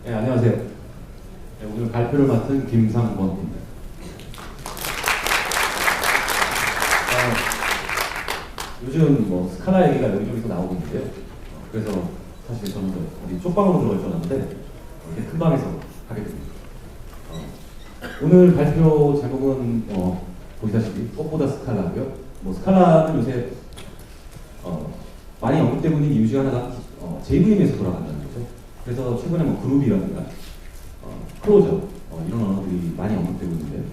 네, 안녕하세요. 네, 오늘 발표를 맡은 김상권입니다. 요즘 뭐 스칼라 얘기가 여기저기서 나오고 있는데요. 그래서 사실 저는 어디 쪽방으로 들어갈 줄 알았는데 이렇게 큰 방에서 하게 됩니다. 오늘 발표 제목은 보시다시피 꽃보다 스칼라고요. 뭐 스칼라는 요새 많이 언급되고 있는 이유 중 하나가 JVM에서 돌아간다는 거죠. 그래서 최근에 뭐 그루비라든가 클로저 이런 언어들이 많이 언급되고 있는데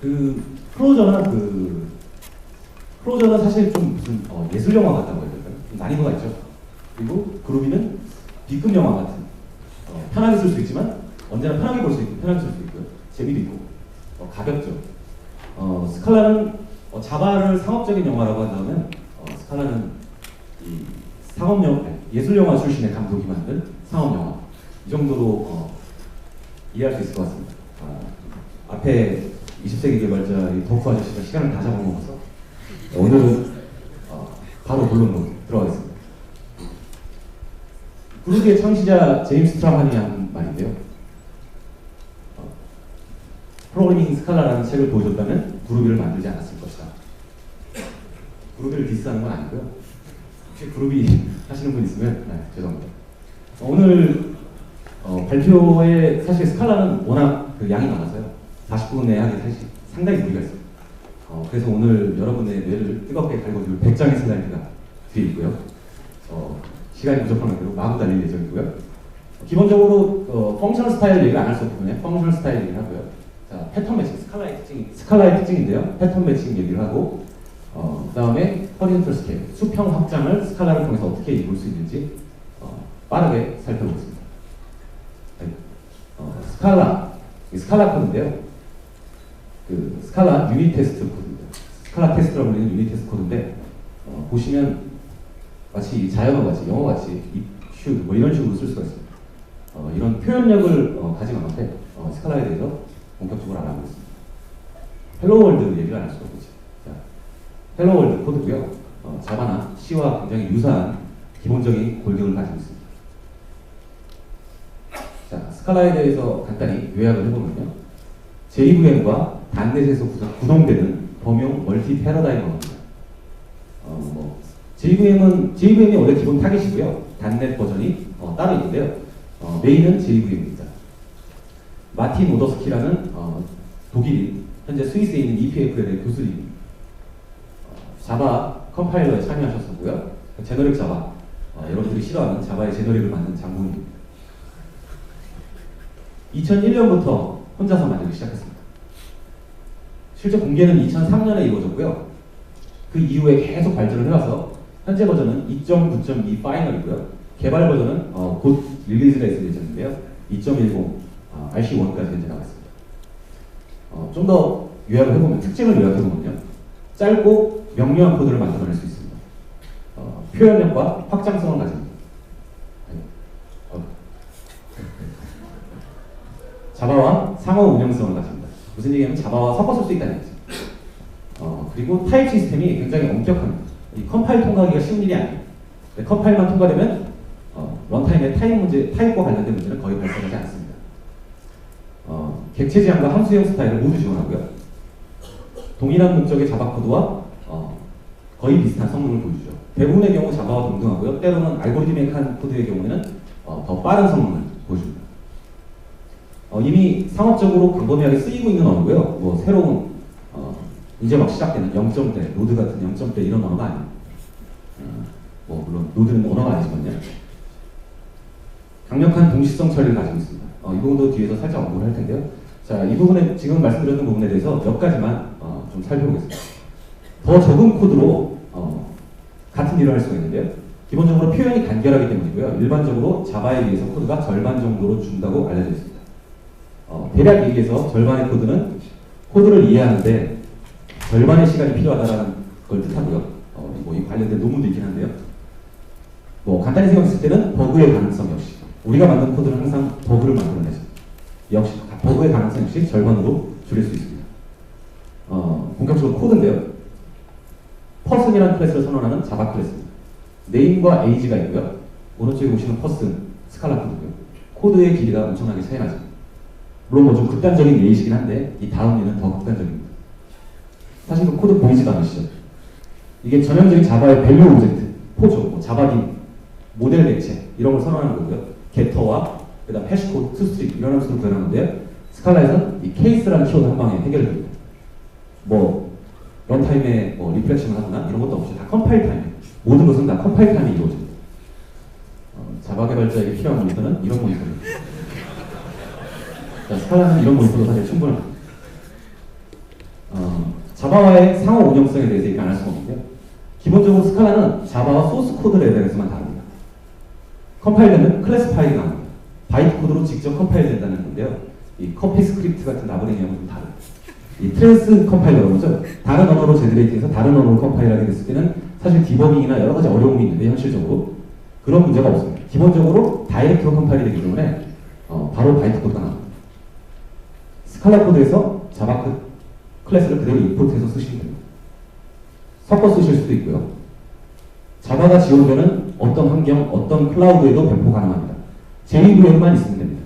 그 클로저는 사실 좀 무슨 예술 영화 같다고 해야 될까요? 좀 난이도가 있죠. 그리고 그루비는 B급 영화 같은 편하게 쓸 수 있지만 언제나 편하게 볼 수 있고 편하게 쓸 수 있고요. 재미도 있고 가볍죠. 스칼라는 자바를 상업적인 영화라고 한다면 스칼라는 이 예술 영화 출신의 감독이 만든 상업 영화 이 정도로 이해할 수 있을 것 같습니다. 앞에 20세기 개발자 덕후 아저씨가 시간을 다 잡아먹어서 오늘은 바로 본론으로 들어가겠습니다. 그루비의 창시자 제임스 트라만이 한 말인데요. 프로그래밍 스칼라라는 책을 보여줬다면 그루비를 만들지 않았을 것이다. 그루비를 디스하는 건 아니고요. 혹시 그루비 하시는 분 있으면 죄송합니다. 오늘 발표에 사실 스칼라는 워낙 그 양이 많아서요. 40분에 하기 사실 상당히 무리가 있어요. 그래서 오늘 여러분의 뇌를 뜨겁게 달궈줄 100장의 슬라이드가 뒤에 있고요. 시간이 부족한 대로 마구 달릴 예정이고요. 기본적으로 펑셔널 스타일 얘기를 안 할 수 없기 때문에 펑셔널 스타일 얘기를 하고요. 자, 패턴 매칭, 스칼라의 특징인데요. 패턴 매칭 얘기를 하고 그 다음에 허리젠털 스케일, 수평 확장을 스칼라를 통해서 어떻게 이룰 수 있는지 빠르게 살펴보겠습니다. 스칼라 코드인데요. 그 스칼라 유닛 테스트 코드입니다. 스칼라 테스트라고 불리는 유닛 테스트 코드인데 보시면 마치 자연어 같이, 영어 같이 if, should 뭐 이런 식으로 쓸 수가 있습니다. 이런 표현력을 가지고 있는데 스칼라에 대해서 본격적으로 알아보겠습니다. 헬로 월드 얘기를 안 할 수가 없죠. 헬로 월드 코드고요. 자바나 C와 굉장히 유사한 기본적인 골격을 가지고 있습니다. 자, 스칼라에 대해서 간단히 요약을 해보면요. JVM과 단넷에서 구동되는 범용 멀티 패러다임 언어입니다. JVM이 원래 기본 타깃이고요. 단넷 버전이 따로 있는데요. 메인은 JVM입니다. 마틴 오더스키라는 독일인, 현재 스위스에 있는 EPFL의 교수님, 자바 컴파일러에 참여하셨었고요. 제너릭 자바, 여러분들이 싫어하는 자바의 제너릭을 만든 장군입니다. 2001년부터 혼자서 만들기 시작했습니다. 실제 공개는 2003년에 이루어졌고요. 그 이후에 계속 발전을 해와서 현재 버전은 2.9.2 파이널이고요. 개발 버전은 곧 릴리즈가 있을 예정인데요. 2.10 RC1까지 현재 나왔습니다. 좀 더 요약을 해보면, 특징을 요약해보면요. 짧고 명료한 코드를 만들어낼 수 있습니다. 표현력과 확장성을 가집니다. 자바와 상호 운영성을 가집니다. 무슨 얘기냐면 자바와 섞어 쓸 수 있다는 얘기죠. 그리고 타입 시스템이 굉장히 엄격합니다. 이 컴파일 통과하기가 쉬운 일이 아니에요. 컴파일만 통과되면 런타임의 타입과 관련된 문제는 거의 발생하지 않습니다. 객체 지향과 함수형 스타일을 모두 지원하고요. 동일한 목적의 자바 코드와 거의 비슷한 성능을 보여주죠. 대부분의 경우 자바와 동등하고요. 때로는 알고리즘의 코드의 경우에는 더 빠른 성능을 보여줍니다. 이미 상업적으로 광범위하게 쓰이고 있는 언어고요. 뭐 새로운 이제 막 시작되는 0점대, 노드 같은 0점대 이런 언어가 아닙니다. 물론 노드는 언어가 아니지만요. 강력한 동시성 처리를 가지고 있습니다. 이 부분도 뒤에서 살짝 언급을 할 텐데요. 자, 이 부분에 지금 말씀드렸던 부분에 대해서 몇 가지만 좀 살펴보겠습니다. 더 적은 코드로 같은 일을 할 수가 있는데요. 기본적으로 표현이 간결하기 때문이고요. 일반적으로 자바에 비해서 코드가 절반 정도로 준다고 알려져 있습니다. 대략 얘기해서 절반의 코드는 코드를 이해하는데 절반의 시간이 필요하다는 걸 뜻하고요. 이 관련된 논문도 있긴 한데요. 간단히 생각했을 때는 버그의 가능성 역시 우리가 만든 코드는 항상 버그를 만들어내죠. 역시 버그의 가능성 역시 절반으로 줄일 수 있습니다. 본격적으로 코드인데요. person이라는 클래스를 선언하는 자바 클래스입니다. name과 age가 있고요. 오른쪽에 보시는 person 스칼라 코드고요. 코드의 길이가 엄청나게 차이 나죠. 물론 뭐 좀 극단적인 예이시긴 한데 이 다음 예는 더 극단적입니다. 사실 그 코드 보이지도 않으시죠? 이게 전형적인 자바의 밸류 오브젝트, 포조, 뭐 자바딘, 모델 객체 이런 걸 선언하는 거고요. 게터와 그다음 해시코드, 투스트링 이런 함수를 구현하는데요. 스칼라에서는 이 케이스라는 키워드 한 방에 해결됩니다. 뭐 런타임에 뭐 리플렉션을 하거나 이런 것도 없이 다 컴파일 타임에 모든 것은 다 컴파일 타임에 이루어집니다. 자바 개발자에게 필요한 모니터는 이런 모니터입니다. 자, 스칼라는 이런 모니터로 사실 충분합니다. 자바와의 상호 운영성에 대해서 얘기 안 할 수가 없는데요. 기본적으로 스칼라는 자바와 소스 코드 레벨에서만 다릅니다. 컴파일되면 클래스 파일이 나옵니다. 바이트 코드로 직접 컴파일 된다는 건데요. 이 커피 스크립트 같은 라브레니하고 좀 다른. 이 트랜스 컴파일러라고 하죠. 다른 언어로 제너레이트해서 다른 언어로 컴파일하게 됐을 때는 사실 디버깅이나 여러 가지 어려움이 있는데 현실적으로 그런 문제가 없습니다. 기본적으로 다이렉트로 컴파일이 되기 때문에 바로 바이트 코드가 나옵니다. 스칼라 코드에서 자바 클래스를 그대로 임포트해서 쓰시면 됩니다. 섞어 쓰실 수도 있고요. 자바가 지원되는 어떤 환경, 어떤 클라우드에도 배포 가능합니다. JVM만 있으면 됩니다.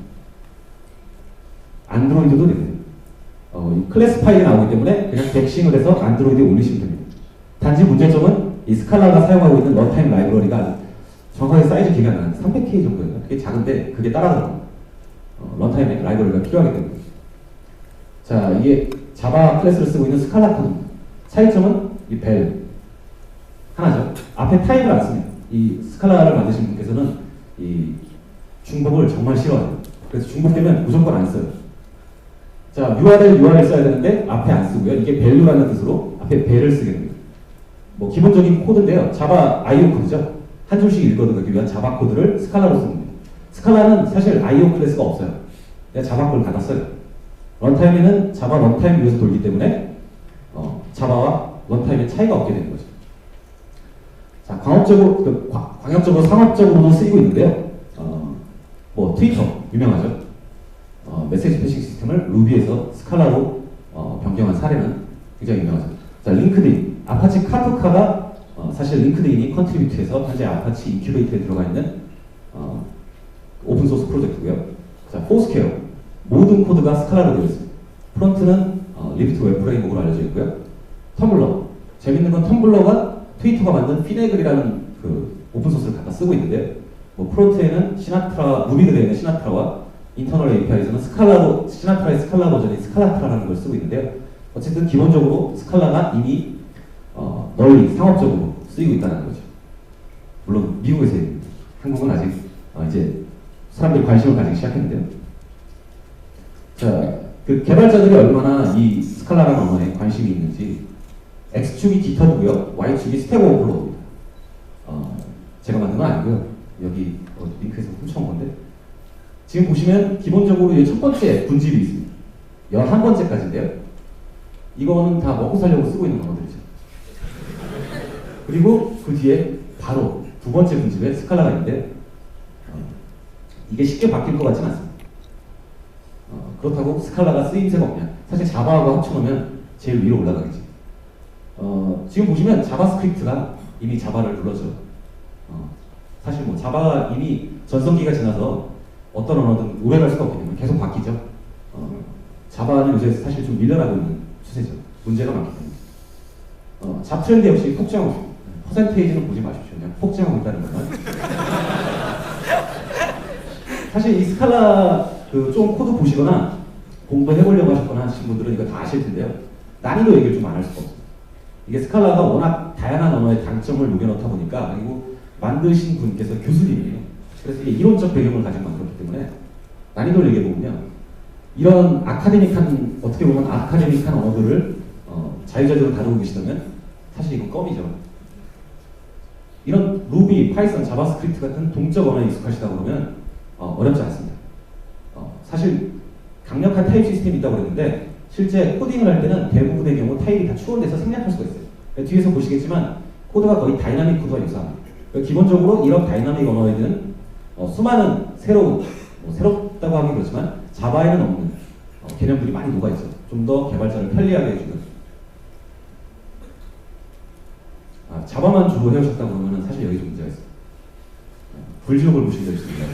안드로이드도 됩니다. 이 클래스 파일이 나오기 때문에 그냥 덱싱을 해서 안드로이드에 올리시면 됩니다. 단지 문제점은 이 스칼라가 사용하고 있는 런타임 라이브러리가 정확하게 사이즈 기억이 안 나는데 300K 정도예요. 그게 작은데 그게 따라들어갑니다. 런타임 라이브러리가 필요하기 때문에. 자, 이게 자바 클래스를 쓰고 있는 스칼라 코드입니다. 차이점은 이 벨 하나죠. 앞에 타입을 안 씁니다. 이 스칼라를 만드신 분께서는 이 중복을 정말 싫어해요. 그래서 중복되면 무조건 안 써요. 자, URL 써야 되는데 앞에 안 쓰고요. 이게 value라는 뜻으로 앞에 벨을 쓰게 됩니다. 뭐 기본적인 코드인데요. 자바 IO 코드죠. 한 줄씩 읽어두기 위한 자바 코드를 스칼라로 씁니다. 스칼라는 사실 IO 클래스가 없어요. 그냥 자바 걸 갖다 써요. 런타임에는 자바 런타임 위에서 돌기 때문에 자바와 런타임의 차이가 없게 되는 거죠. 자, 광역적으로 상업적으로도 쓰이고 있는데요. 뭐 트위터 유명하죠. 메시지 패싱 시스템을 루비에서 스칼라로 변경한 사례는 굉장히 유명하죠. 자, 링크드인, 아파치 카프카가 사실 링크드인이 컨트리뷰트해서 현재 아파치 인큐베이터에 들어가 있는 오픈 소스 프로젝트고요. 자, 포스케어 모든 코드가 스칼라로 되어 있습니다. 프론트는 리프트 웹 프레임워크로 알려져 있고요. 텀블러 재밌는 건 텀블러가 트위터가 만든 피네글이라는 그 오픈 소스를 갖다 쓰고 있는데요. 뭐 프론트에는 시나트라 루비로 되어 있는 시나트라와 인터널 API에서는 시나트라의 스칼라 버전인 스칼라트라라는 걸 쓰고 있는데요. 어쨌든 기본적으로 스칼라가 이미 널리 상업적으로 쓰이고 있다는 거죠. 물론 미국에서 한국은 아직 이제 사람들이 관심을 가지기 시작했는데요. 자, 그 개발자들이 얼마나 이 스칼라라는 언어에 관심이 있는지 X축이 GitHub고요, Y축이 스택 오버플로우입니다. 제가 만든 건 아니고요. 여기 링크에서 훔쳐온 건데 지금 보시면 기본적으로 이 첫 번째 분집이 있습니다. 11번째까지인데요. 이거는 다 먹고 살려고 쓰고 있는 언어들이죠. 그리고 그 뒤에 바로 두 번째 분집에 스칼라가 있는데 이게 쉽게 바뀔 것 같지는 않습니다. 그렇다고 스칼라가 쓰임새가 없냐? 사실 자바하고 합쳐놓으면 제일 위로 올라가겠지. 지금 보시면 자바스크립트가 이미 자바를 눌러줘요. 사실 뭐 자바가 이미 전성기가 지나서 어떤 언어든 오래 갈 수가 없기 때문에 계속 바뀌죠. 자바는 요새 사실 좀 밀려나고 있는 추세죠. 문제가 많기 때문에. 잡 트렌드 역시 폭증하고 있습니다. 퍼센테이지는 보지 마십시오. 그냥 폭증하고 있다는 거는. 사실 이 스칼라 좀 코드 보시거나 공부해보려고 하셨거나 하신 분들은 이거 다 아실 텐데요. 난이도 얘기를 좀 안 할 수가 없어요. 이게 스칼라가 워낙 다양한 언어의 장점을 녹여놓다 보니까 그리고 만드신 분께서 교수님이에요. 그래서 이게 이론적 배경을 가지고 만들었기 때문에 난이도를 얘기해보면요. 이런 어떻게 보면 아카데믹한 언어들을 자유자재로 다루고 계시다면 사실 이건 껌이죠. 이런 루비, 파이썬, 자바스크립트 같은 동적 언어에 익숙하시다 그러면 어렵지 않습니다. 사실 강력한 타입 시스템이 있다고 그랬는데 실제 코딩을 할 때는 대부분의 경우 타입이 다 추론돼서 생략할 수가 있어요. 뒤에서 보시겠지만 코드가 거의 다이나믹 코드와 유사합니다. 기본적으로 이런 다이나믹 언어에는 수많은 새롭다고 하긴 그렇지만 자바에는 없는 개념들이 많이 녹아있어요. 좀 더 개발자를 편리하게 해주는. 자바만 주로 해오셨다 그러면 사실 여기 좀 문제가 있어요. 불지옥을 보신 적 있습니다.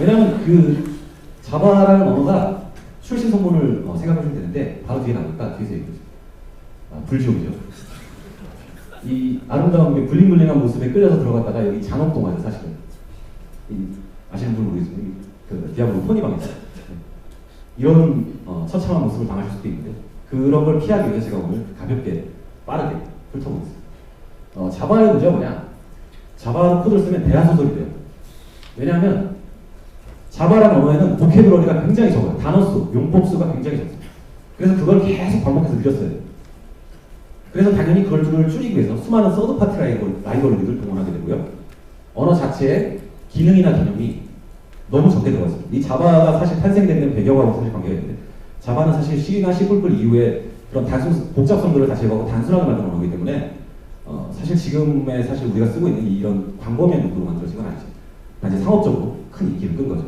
왜냐하면 그 자바라는 언어가 출신 성분을 생각하시면 되는데 바로 뒤에 나오니까 뒤에서 얘기해요. 불지옥이죠. 이 아름다운 게 블링블링한 모습에 끌려서 들어갔다가 여기 잔혹동화죠 사실은. 아시는 분은 모르겠지만 그 디아블로 토니방에서 이런 처참한 모습을 당하실 수도 있는데 그런 걸 피하기 위해서 제가 오늘 가볍게 빠르게 훑어보겠습니다. 자바의 문제가 뭐냐? 자바로 코드를 쓰면 대화소설이 돼요. 왜냐하면 자바라는 언어에는 보캐브러리가 굉장히 적어요. 단어수, 용법수가 굉장히 적습니다. 그래서 그걸 계속 반복해서 늘렸어야 돼요. 그래서 당연히 그걸 줄이기 위해서 수많은 서드파티 라이브러리를 동원하게 되고요. 언어 자체의 기능이나 개념이 너무 적게 들어갔습니다. 이 자바가 사실 탄생되는 배경하고 사실 관계가 있는데 자바는 사실 C나 C++ 이후에 그런 복잡성들을 다 제거하고 단순하게 만든 언어이기 때문에 사실 지금의 사실 우리가 쓰고 있는 이런 광범위한 용도로 만들어진 건 아니죠. 단지 상업적으로 큰 인기를 끈 거죠.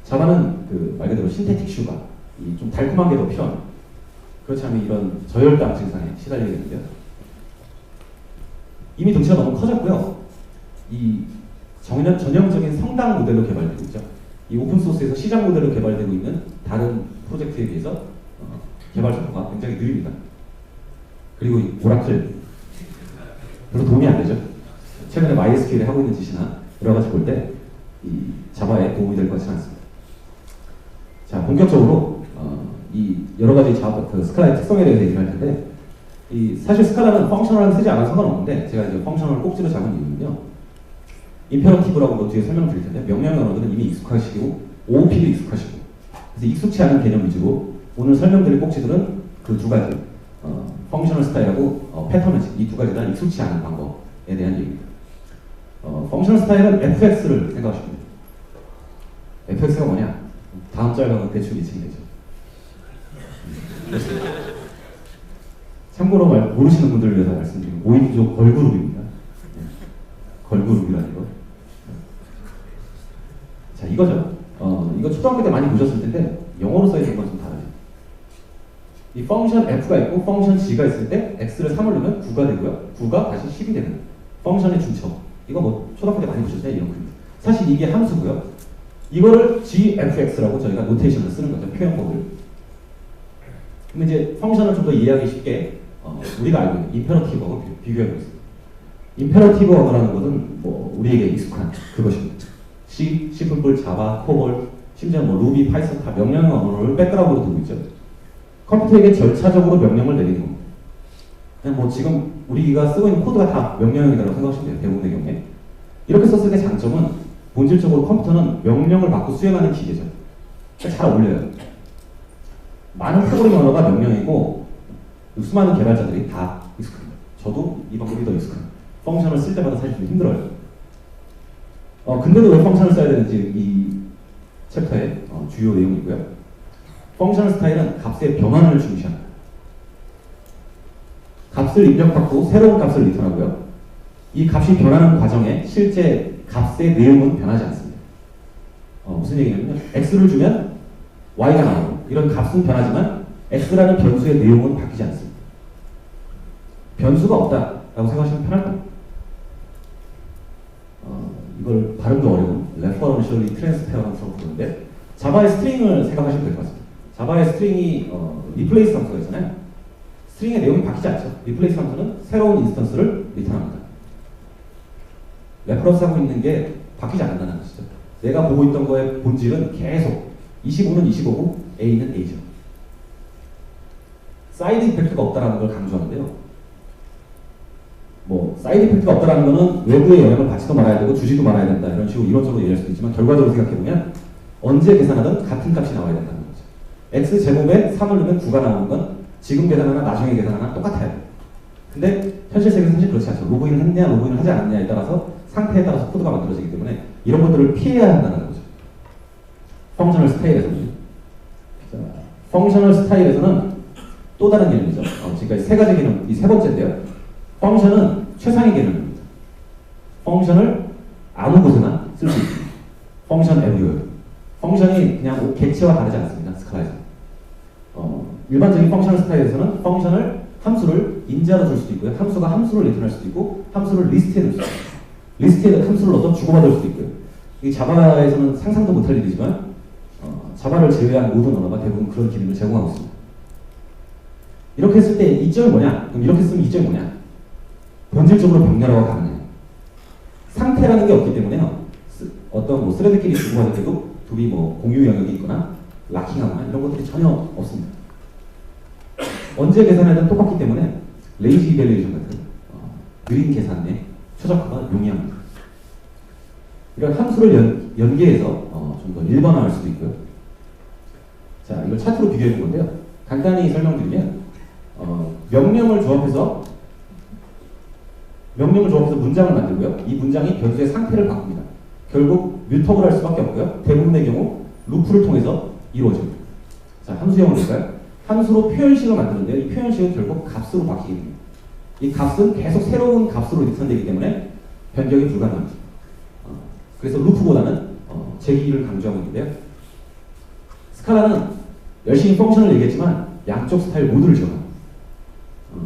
자바는 그 말 그대로 신테틱 슈가, 좀 달콤한 게 더 필요한, 그렇지 않으면 이런 저혈당 증상에 시달리게 되는데요. 이미 덩치가 너무 커졌고요. 이 전형적인 성당 모델로 개발되고 있죠. 이 오픈소스에서 시장 모델로 개발되고 있는 다른 프로젝트에 비해서 개발 속도가 굉장히 느립니다. 그리고 이 오라클 별로 도움이 안 되죠. 최근에 MySQL이 하고 있는 짓이나 여러 가지 볼 때 이 자바에 도움이 될 것 같지는 않습니다. 자, 본격적으로 이 여러 가지 스칼라의 특성에 대해서 얘기를 할 텐데, 사실 스칼라는 펑셔널을 쓰지 않아도 상관없는데 제가 이제 펑셔널을 꼭지로 잡은 이유는요. 임페러티브라고 뭐 뒤에 설명드릴 텐데 명령 언어들은 이미 익숙하시고 OOP도 익숙하시고 그래서 익숙치 않은 개념 위주로 오늘 설명드릴 꼭지들은 그 두 가지 펑셔널 스타일하고 패턴 매칭 이 두 가지 다 익숙치 않은 방법에 대한 얘기입니다. 펑셔널 스타일은 FX를 생각하시면 됩니다. FX가 뭐냐? 다음 짤방은 대충 예측이 되죠. 참고로 모르시는 분들을 위해서 말씀드리면 5인조 걸그룹입니다. 걸그룹이라는 거. 자, 이거죠. 이거 초등학교 때 많이 보셨을 텐데 영어로 써있는 건 좀 다르죠. 이 펑션 F가 있고 펑션 G가 있을 때 X를 3을 넣으면 9가 되고요. 9가 다시 10이 되는 펑션의 중첩. 이거 뭐 초등학교 때 많이 보셨죠? 이런 그림. 사실 이게 함수고요. 이거를 GFX라고 저희가 노테이션을 쓰는 거죠. 표현법을. 근데 이제 펑션을 좀 더 이해하기 쉽게 우리가 알고 있는 임페러티브하고 비교해 보겠습니다. 임페러티브 언어라는 것은 뭐 우리에게 익숙한 그것입니다. C, C++, 자바, 코볼, 심지어 뭐 루비, 파이썬 다 명령형 언어를 백그라운드로 두고 있죠. 컴퓨터에게 절차적으로 명령을 내리는 겁니다. 그냥 뭐 지금 우리가 쓰고 있는 코드가 다 명령형이라고 생각하시면 돼요. 대부분의 경우에. 이렇게 썼을 때 장점은 본질적으로 컴퓨터는 명령을 받고 수행하는 기계죠. 그러니까 잘 어울려요. 많은 프로그래밍 언어가 명령이고 수많은 개발자들이 다 익숙합니다. 저도 이 방법이 더 익숙합니다. 펑션을 쓸 때마다 사실 좀 힘들어요. 근데도 왜 펑션을 써야 되는지 이 챕터의 주요 내용이고요. 펑셔널 스타일은 값의 변환을 중시합니다. 값을 입력받고 새로운 값을 리턴하고요. 이 값이 변하는 과정에 실제 값의 내용은 변하지 않습니다. 무슨 얘기냐면요. x를 주면 y가 나오고 이런 값은 변하지만 x라는 변수의 내용은 바뀌지 않습니다. 변수가 없다라고 생각하시면 편할 겁니다. 이걸 발음도 어려운 레퍼런셜리 트랜스페어런스라고 부르는데 자바의 스트링을 생각하시면 될 것 같습니다. 자바의 스트링이 리플레이스 함수가 있잖아요. 스트링의 내용이 바뀌지 않죠. 리플레이스 함수는 새로운 인스턴스를 리턴합니다. 레퍼런스 하고 있는 게 바뀌지 않는다는 것이죠. 내가 보고 있던 거의 본질은 계속 25는 25고 A는 A죠. 사이드 이펙트가 없다는 걸 강조하는데요. 뭐 사이드 이펙트가 없다는 거는 외부의 영향을 받지도 말아야 되고 주지도 말아야 된다 이런 식으로 이론적으로 얘기할 수도 있지만 결과적으로 생각해보면 언제 계산하든 같은 값이 나와야 된다는 거죠. X제곱에 3을 넣으면 9가 나오는 건 지금 계산하나 나중에 계산하나 똑같아요. 근데 현실 세계에서 사실 그렇지 않죠. 로그인을 했냐 로그인을 하지 않았냐에 따라서 상태에 따라서 코드가 만들어지기 때문에 이런 것들을 피해야 한다는 거죠. 펑셔널 스타일에서는. 자, 펑셔널 스타일에서는 또 다른 개념이죠. 지금까지 세 가지 개념, 이 세 번째인데요. 펑션은 최상의 개념입니다. 펑션을 아무 곳에나 쓸 수 있습니다. 펑션 에브리웨어. 펑션이 그냥 객체와 다르지 않습니다. 스칼라에서. 일반적인 펑셔널 스타일에서는 펑션을 함수를 인자로 줄 수도 있고요. 함수가 함수를 리턴할 수도 있고 함수를 리스트에 넣을 수도 있고 리스트에 함수를 넣어서 주고받을 수도 있고요. 이 자바에서는 상상도 못할 일이지만 자바를 제외한 모든 언어가 대부분 그런 기능을 제공하고 있습니다. 이렇게 했을 때 이점이 뭐냐? 그럼 이렇게 쓰면 이점이 뭐냐? 본질적으로 병렬화가 가능해요. 상태라는 게 없기 때문에요. 어떤 뭐 스레드끼리 주고받을 때도 둘이 뭐 공유 영역이 있거나 락킹하거나 이런 것들이 전혀 없습니다. 언제 계산하든 똑같기 때문에 레이지 이밸리에이션 같은 느린 계산에 최적화가 용이합니다. 이런 함수를 연계해서 좀 더 일반화할 수도 있고요. 자, 이걸 차트로 비교해 본 건데요. 간단히 설명드리면 명령을 조합해서 문장을 만들고요. 이 문장이 변수의 상태를 바꿉니다. 결국 뮤터블 할 수밖에 없고요. 대부분의 경우 루프를 통해서 이루어집니다. 자, 함수형을 볼까요? 함수로 표현식을 만드는데요. 이 표현식은 결국 값으로 바뀌게 됩니다. 이 값은 계속 새로운 값으로 리턴되기 때문에 변경이 불가능합니다. 그래서 루프보다는 제기를 강조하고 있는데요. 스칼라는 열심히 펑션을 얘기했지만 양쪽 스타일 모두를 지원합니다.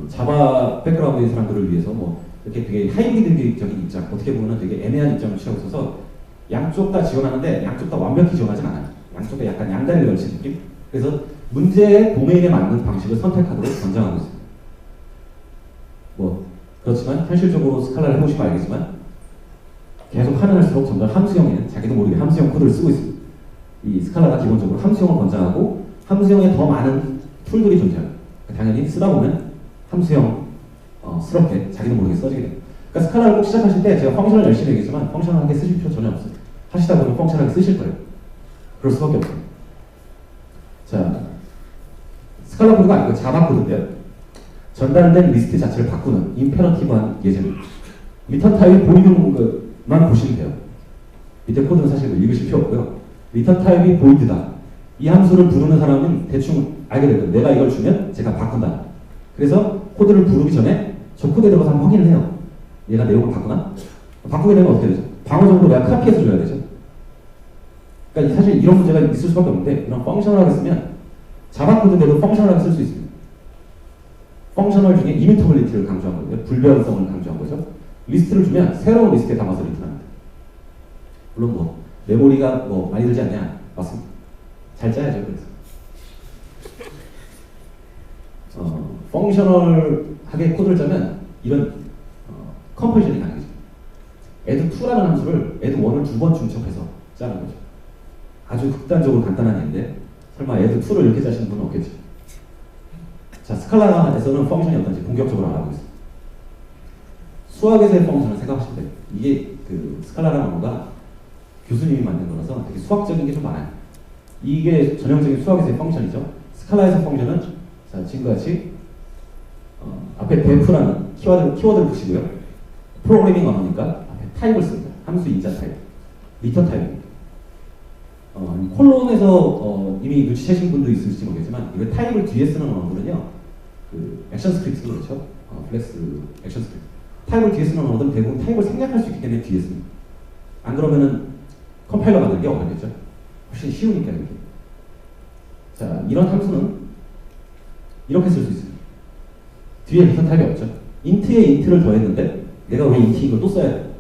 자바 백그라운드의 사람들을 위해서 뭐 이렇게 되게 하이브리드적인 입장, 어떻게 보면 되게 애매한 입장을 취하고 있어서 양쪽 다 지원하는데 양쪽 다 완벽히 지원하진 않아요. 양쪽 다 약간 양다리를 걸친 느낌? 그래서 문제의 도메인에 맞는 방식을 선택하도록 권장하고 있습니다. 뭐 그렇지만 현실적으로 스칼라를 해보시면 알겠지만 계속 하면 할수록 점점 함수형에는 자기도 모르게 함수형 코드를 쓰고 있습니다. 이 스칼라가 기본적으로 함수형을 권장하고 함수형에 더 많은 툴들이 존재합니다. 당연히 쓰다 보면 함수형 스럽게 자기도 모르게 써지게 됩니다. 그러니까 스칼라를 꼭 시작하실 때 제가 펑션을 열심히 얘기했지만 펑션하게 쓰실 필요 전혀 없어요. 하시다 보면 펑션하게 쓰실 거예요. 그럴 수밖에 없어요. 자, 스칼라 코드가 아니고 자바 코드인데요. 전달된 리스트 자체를 바꾸는 임페러티브한 예제입니다. 리턴 타입 보이는 것만 보시면 돼요. 밑에 코드는 사실 뭐 읽으실 필요 없고요. 리턴 타입이 보이드다. 이 함수를 부르는 사람은 대충 알게 될 거예요. 내가 이걸 주면 제가 바꾼다. 그래서 코드를 부르기 전에 저 코드에 들어가서 한번 확인을 해요. 얘가 내용을 바꾸나? 바꾸게 되면 어떻게 되죠? 방어적으로 내가 카피해서 줘야 되죠. 그러니까 사실 이런 문제가 있을 수밖에 없는데 이런 펑셔널하게 쓰면 자바 코드대로 펑셔널하게 쓸 수 있습니다. 펑셔널 중에 이미터블리티를 강조한 거고요. 불변성을 강조한 거죠. 리스트를 주면 새로운 리스트에 담아서 리턴합니다. 물론 뭐 메모리가 뭐 많이 들지 않냐? 맞습니다. 잘 짜야죠. 그래서 펑셔널하게 코드를 짜면 이런 컴포지션이 가능해져요. add2라는 함수를 add1을 두 번 중첩해서 짜는 거죠. 아주 극단적으로 간단한 예인데 설마 add2를 이렇게 짜시는 분은 없겠죠. 자, 스칼라에서는 펑션이 어떤지 본격적으로 알아보겠습니다. 수학에서의 펑션을 생각하시면 돼요. 이게 그 스칼라라는 언어가 교수님이 만든 거라서 되게 수학적인 게 좀 많아요. 이게 전형적인 수학에서의 펑션이죠. 스칼라에서 펑션은 자, 지금과 같이 앞에 def라는 키워드를 붙이고요. 프로그래밍 언어니까 앞에 타입을 씁니다. 함수 인자 타입, 리턴 타입입니다. 콜론에서 이미 눈치채신 분도 있을지 모르겠지만 이거 타입을 뒤에 쓰는 언어들은요, 그 액션 스크립트도 그렇죠. 플렉스 액션 스크립트. 타입을 뒤에 쓰는 언어들은 대부분 타입을 생략할 수 있기 때문에 뒤에 씁니다. 안 그러면은 컴파일러 만들기 어렵겠죠. 훨씬 쉬우니까 이렇게. 자, 이런 함수는 이렇게 쓸 수 있습니다. 뒤에 리턴 타입이 없죠. 인트에 인트를 더했는데 내가 왜 인트인 걸 또 써야 돼?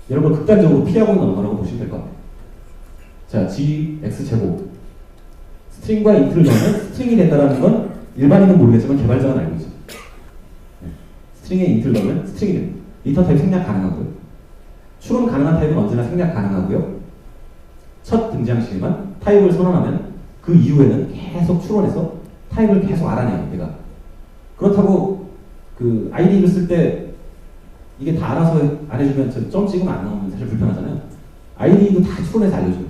이런 걸 극단적으로 피하고 있는 언어라고 보시면 될 것 같아요. 자, g, x 제곱. 스트링과 인트를 넣으면 스트링이 된다는 건 일반인은 모르겠지만 개발자는 알고 있죠. 네. 스트링에 인트를 넣으면 스트링이 됩니다. 리턴 타입 생략 가능하고요. 추론 가능한 타입은 언제나 생략 가능하고요. 첫 등장 시에만 타입을 선언하면 그 이후에는 계속 추론해서 타입을 계속 알아내요, 내가. 그렇다고 그 아이디를 쓸 때 이게 다 알아서 안 해주면 점 찍으면 안 나오면 사실 불편하잖아요. 아이디도 다 추론해서 알려줘요.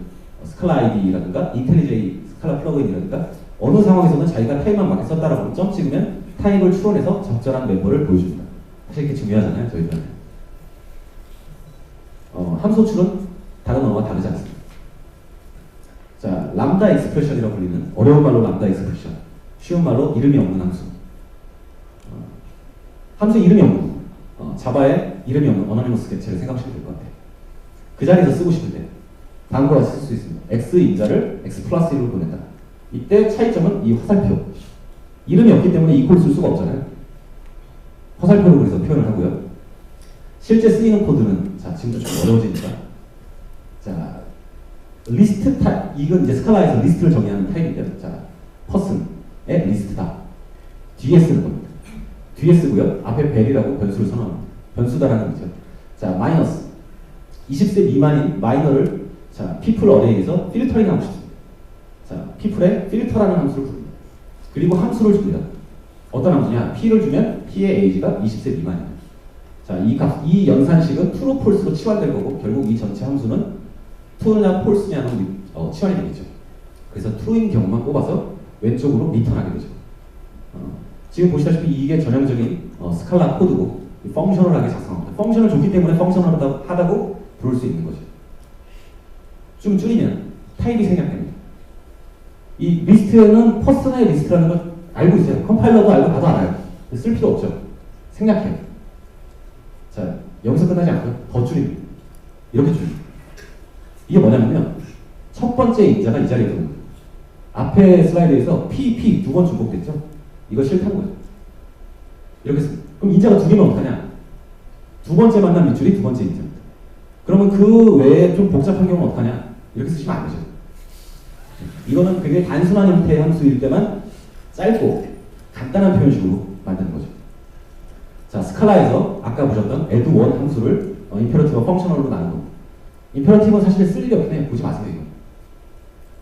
스칼라 아이디라든가 인텔리제이 스칼라 플러그인이라든가 어느 상황에서는 자기가 타입만 맞게 썼다라고 점 찍으면 타입을 추론해서 적절한 멤버를 보여줍니다. 사실 이게 중요하잖아요, 저희들은. 함수 추론 다른 언어와 다르지 않습니다. 자, 람다 익스프레션이라고 불리는 어려운 말로 람다 익스프레션, 쉬운 말로 이름이 없는 함수. 함수 이름이 없는 자바에 이름이 없는 어너니머스 객체를 생각하시면 될 것 같아요. 그 자리에서 쓰고 싶은데 다음과 같이 쓸 수 있습니다. x 인자를 x 플러스 1로 보낸다. 이때 차이점은 이 화살표. 이름이 없기 때문에 이퀄 쓸 수가 없잖아요. 화살표로 그래서 표현을 하고요. 실제 쓰이는 코드는 자, 지금도 좀 어려워지니까 자, 리스트 타입, 이건 이제 스칼라에서 리스트를 정의하는 타입인데요. 자, person의 리스트다. 뒤에 쓰는 겁니다. 뒤에 쓰고요. 앞에 벨이라고 변수를 선언합니다. 변수다라는 거죠. 자, 마이너스. 20세 미만인 마이너를 자, people 어레이에서 필터링 하고 싶습니다. 자, people의 필터라는 함수를 부릅니다. 그리고 함수를 줍니다. 어떤 함수냐? P를 주면 P의 age가 20세 미만입니다. 자, 이 연산식은 true, false로 치환될 거고 결국 이 전체 함수는 true냐 false냐로 치환이 되겠죠. 그래서 true인 경우만 뽑아서 왼쪽으로 리턴하게 되죠. 지금 보시다시피 이게 전형적인 스칼라 코드고 펑셔널하게 작성합니다. 펑션을 줬기 때문에 펑셔널하다고 부를 수 있는 거죠. 좀 줄이면 타입이 생략됩니다. 이 리스트는 퍼슨의 리스트라는 걸 알고 있어요. 컴파일러도 알고 나도 알아요. 쓸 필요 없죠. 생략해요. 자, 여기서 끝나지 않고요. 더 줄입니다. 이렇게 줄입니다. 이게 뭐냐면요. 첫 번째 인자가 이 자리에 들어옵니다. 앞에 슬라이드에서 P 두 번 중복됐죠? 이거 싫다는 거죠. 이렇게 씁니다. 그럼 인자가 두 개면 어떡하냐? 두 번째 만난 밑줄이 두 번째 인자입니다. 그러면 그 외에 좀 복잡한 경우는 어떡하냐? 이렇게 쓰시면 안 되죠. 이거는 굉장히 단순한 형태의 함수일 때만 짧고 간단한 표현식으로 만드는 거죠. 자, 스칼라에서 아까 보셨던 add1 함수를 임페러티브와 펑셔널로 나눈 겁니다. 임페러티브는 사실 쓸 일이 없긴 해요. 보지 마세요, 이거.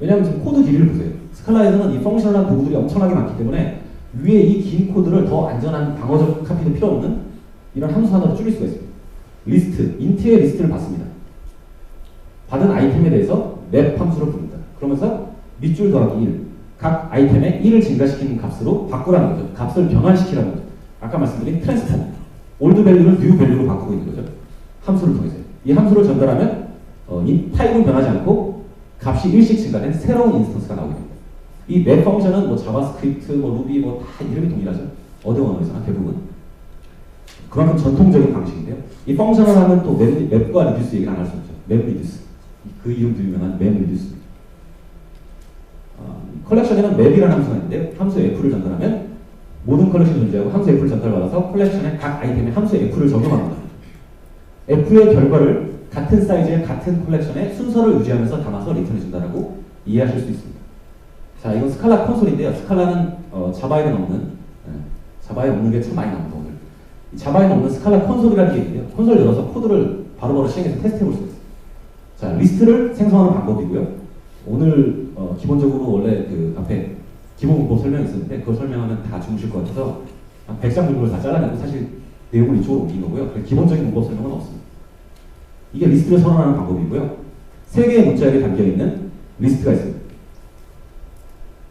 왜냐하면 지금 코드 길이를 보세요. 스칼라에서는 이 펑셔널한 도구들이 엄청나게 많기 때문에 위에 이 긴 코드를 더 안전한 방어적 카피도 필요 없는 이런 함수 하나로 줄일 수가 있습니다. 리스트, 인트의 리스트를 받습니다. 받은 아이템에 대해서 맵 함수를 부릅니다. 그러면서 밑줄 더하기 1, 각 아이템에 1을 증가시키는 값으로 바꾸라는 거죠. 값을 변환시키라는 거죠. 아까 말씀드린 트랜스폼, 올드 밸류를 뉴 밸류로 바꾸고 있는 거죠. 함수를 통해서. 이 함수를 전달하면 이 타입은 변하지 않고 값이 1씩 증가된 새로운 인스턴스가 나오게 됩니다. 이 맵 펑션은 뭐 자바스크립트, 뭐 루비 뭐 다 이름이 동일하죠. 어드 언어에서나 대부분. 그만큼 전통적인 방식인데요. 이 펑션을 하면 또 맵과 리듀스 얘기를 안 할 수 없죠. 맵 리듀스. 그 이름도 유명한 맵 리듀스. 컬렉션에는 맵이라는 함수가 있는데 함수 f를 전달하면 모든 컬렉션이 존재하고 함수 f를 전달받아서 컬렉션의 각 아이템에 함수 f를 적용합니다. f의 결과를 같은 사이즈의 같은 컬렉션의 순서를 유지하면서 담아서 리턴해준다라고 이해하실 수 있습니다. 자, 이건 스칼라 콘솔인데요. 스칼라는 자바에는 없는, 자바에 없는 게 참 많이 나옵니다, 오늘. 자바에는 없는 스칼라 콘솔이라는 게 있는데요. 콘솔 열어서 코드를 바로바로 실행해서 테스트해볼 수 있어요. 자, 리스트를 생성하는 방법이고요. 오늘 기본적으로 원래 그 앞에 기본 문법 설명이 있었는데 그걸 설명하면 다 주무실 것 같아서 한 100장 정도를 다 잘라내고 사실 내용을 이쪽으로 옮긴 거고요. 기본적인 문법 설명은 없습니다. 이게 리스트를 선언하는 방법이고요. 3개의 문자열이 담겨있는 리스트가 있습니다.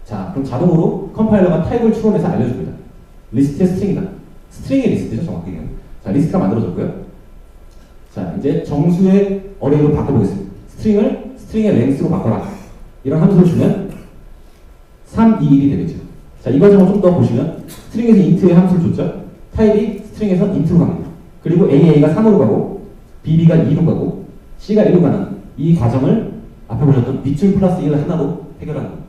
자, 그럼 자동으로 컴파일러가 타입을 추론해서 알려줍니다. 리스트의 스트링이다. 스트링의 리스트죠, 정확히. 자, 리스트가 만들어졌고요. 자, 이제 정수의 어레이로 바꿔보겠습니다. 스트링을 스트링의 랭스로 바꿔라. 이런 함수를 주면 3, 2, 1이 되겠죠. 자, 이 과정을 좀 더 보시면 스트링에서 인트의 함수를 줬죠. 타입이 스트링에서 인트로 갑니다. 그리고 AA가 3으로 가고 BB가 2로 가고 C가 1로 가는 이 과정을 앞에 보셨던 밑줄 플러스 1 하나로 해결하는 겁니다.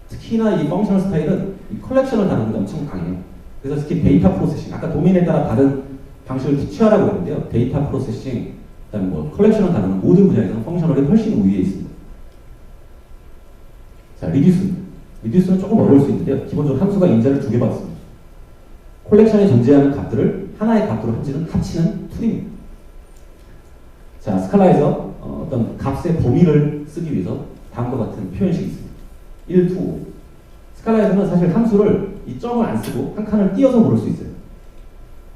특히나 이 펑셔널 스타일은 이 컬렉션을 다루는 데 엄청 강해요. 그래서 특히 데이터 프로세싱, 아까 도메인에 따라 다른 방식을 취하라고 했는데요. 데이터 프로세싱, 그다음에 뭐 컬렉션을 다루는 모든 분야에서는 펑셔널이 훨씬 우위에 있습니다. 자, 리듀스입니다. 리듀스는 조금 어려울 수 있는데요. 기본적으로 함수가 인자를 2개 받습니다. 콜렉션에 존재하는 값들을 하나의 값으로 합치는 툴입니다. 자, 스칼라에서 어떤 값의 범위를 쓰기 위해서 다음과 같은 표현식이 있습니다. 1, 2, 5. 스칼라에서는 사실 함수를 이 점을 안 쓰고 한 칸을 띄어서 부를 수 있어요.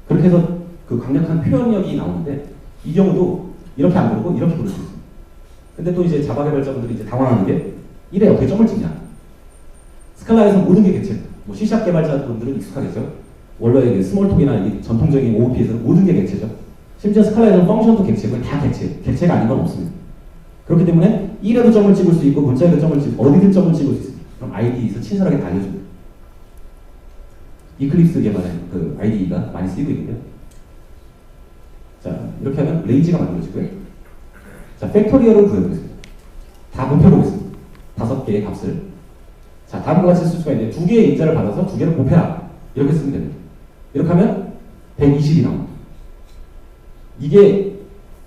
그렇게 해서 그 강력한 표현력이 나오는데 이 경우도 이렇게 안 부르고 이렇게 부를 수 있습니다. 근데 또 이제 자바 개발자분들이 이제 당황하는 게 1에 어떻게 점을 찍냐. 스칼라에서 모든 게 객체입니다. 뭐 C# 개발자분들은 익숙하겠죠. 원래 스몰톡이나 이 전통적인 OOP에서는 모든 게 객체죠. 심지어 스칼라에서는 펑션도 객체고 다 객체. 객체가 아닌 건 없습니다. 그렇기 때문에 1에도 점을 찍을 수 있고 문자에도 점을 찍고 어디든 점을 찍을 수 있습니다. 그럼 IDE에서 친절하게 다 알려줍니다. 이클립스 개발의 그 IDE가 많이 쓰이고 있는데요. 자, 이렇게 하면 레인지가 만들어지고요. 자, 팩토리얼을 구해보겠습니다. 다 곱해보겠습니다. 5개의 값을. 자, 다음과 같이 쓸 수가 있는데 2개의 인자를 받아서 2개를 곱해라. 이렇게 쓰면 됩니다. 이렇게 하면 120이 나옵니다. 이게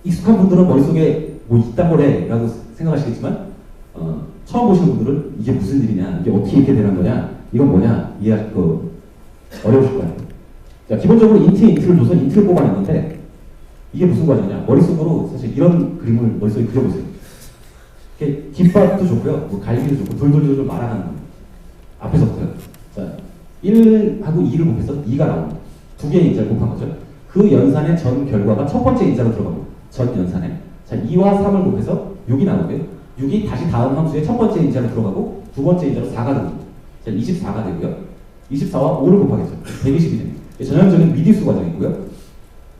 익숙한 분들은 머릿속에 뭐 이딴 거래라고 생각하시겠지만 처음 보시는 분들은 이게 무슨 일이냐, 이게 어떻게 이렇게 되는 거냐, 이건 뭐냐 이해하기 어려우실 거예요. 자, 기본적으로 인트를 줘서 인트를 뽑아냈는데 이게 무슨 과정이냐, 머릿속으로 사실 이런 그림을 머릿속에 그려보세요. 이렇게 김밥도 좋고요, 뭐 갈비도 좋고 돌돌돌돌 말아가는 거예요. 앞에서부터요. 자, 1하고 2를 곱해서 2가 나옵니다. 두 개의 인자를 곱한 거죠. 그 연산의 전 결과가 첫 번째 인자로 들어갑니다. 전 연산에. 자, 2와 3을 곱해서 6이 나오고요. 6이 다시 다음 함수의 첫 번째 인자로 들어가고 두 번째 인자로 4가 됩니다. 자, 24가 되고요. 24와 5를 곱하겠죠. 120이 됩니다. 전형적인 미디스 과정이고요.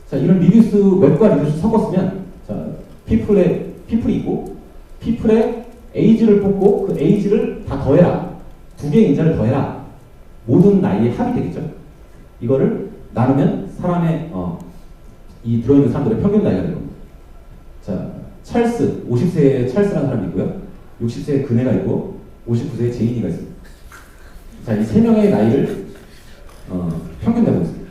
자, 이런 리듀스, 웹과 리듀스 섞었으면, 자, 피플이 있고, 피플에 에이지를 뽑고, 그 에이지를 다 더해라. 두 개의 인자를 더해라. 모든 나이의 합이 되겠죠. 이거를 나누면 사람의, 이 들어있는 사람들의 평균 나이가 되는 겁니다. 자, 찰스, 50세의 찰스라는 사람이 있고요. 60세의 그네가 있고, 59세의 제인이가 있습니다. 자, 이 세 명의 나이를, 평균 내고 있습니다.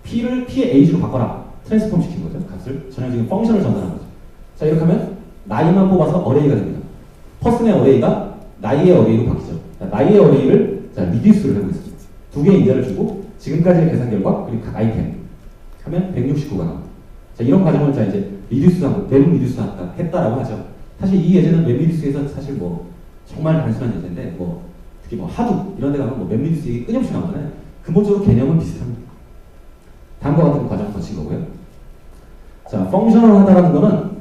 P의 A로 바꿔라. 트랜스폼 시킨 거죠. 값을. 전형적인 펑션을 전달한 거죠. 자, 이렇게 하면 나이만 뽑아서 어레이가 됩니다. 퍼슨의 어레이가 나이의 어레이로 바뀌죠. 자, 나이의 어레이를 리듀스를 하고 있습니다. 두 개의 인자를 주고 지금까지의 계산 결과 그리고 각 아이템 하면 169가 나옵니다. 자, 이런 과정을 이제 리듀스하고 웹 리듀스 했다라고 하죠. 사실 이 예제는 웹 리듀스에서 사실 뭐 정말 단순한 예제인데 특히 하두 이런 데 가면 웹 리듀스 얘기 끊임없이 나오잖아요. 근본적으로 개념은 비슷합니다. 다음과 같은 과정을 거친 거고요. 자, 펑셔널 하다라는 거는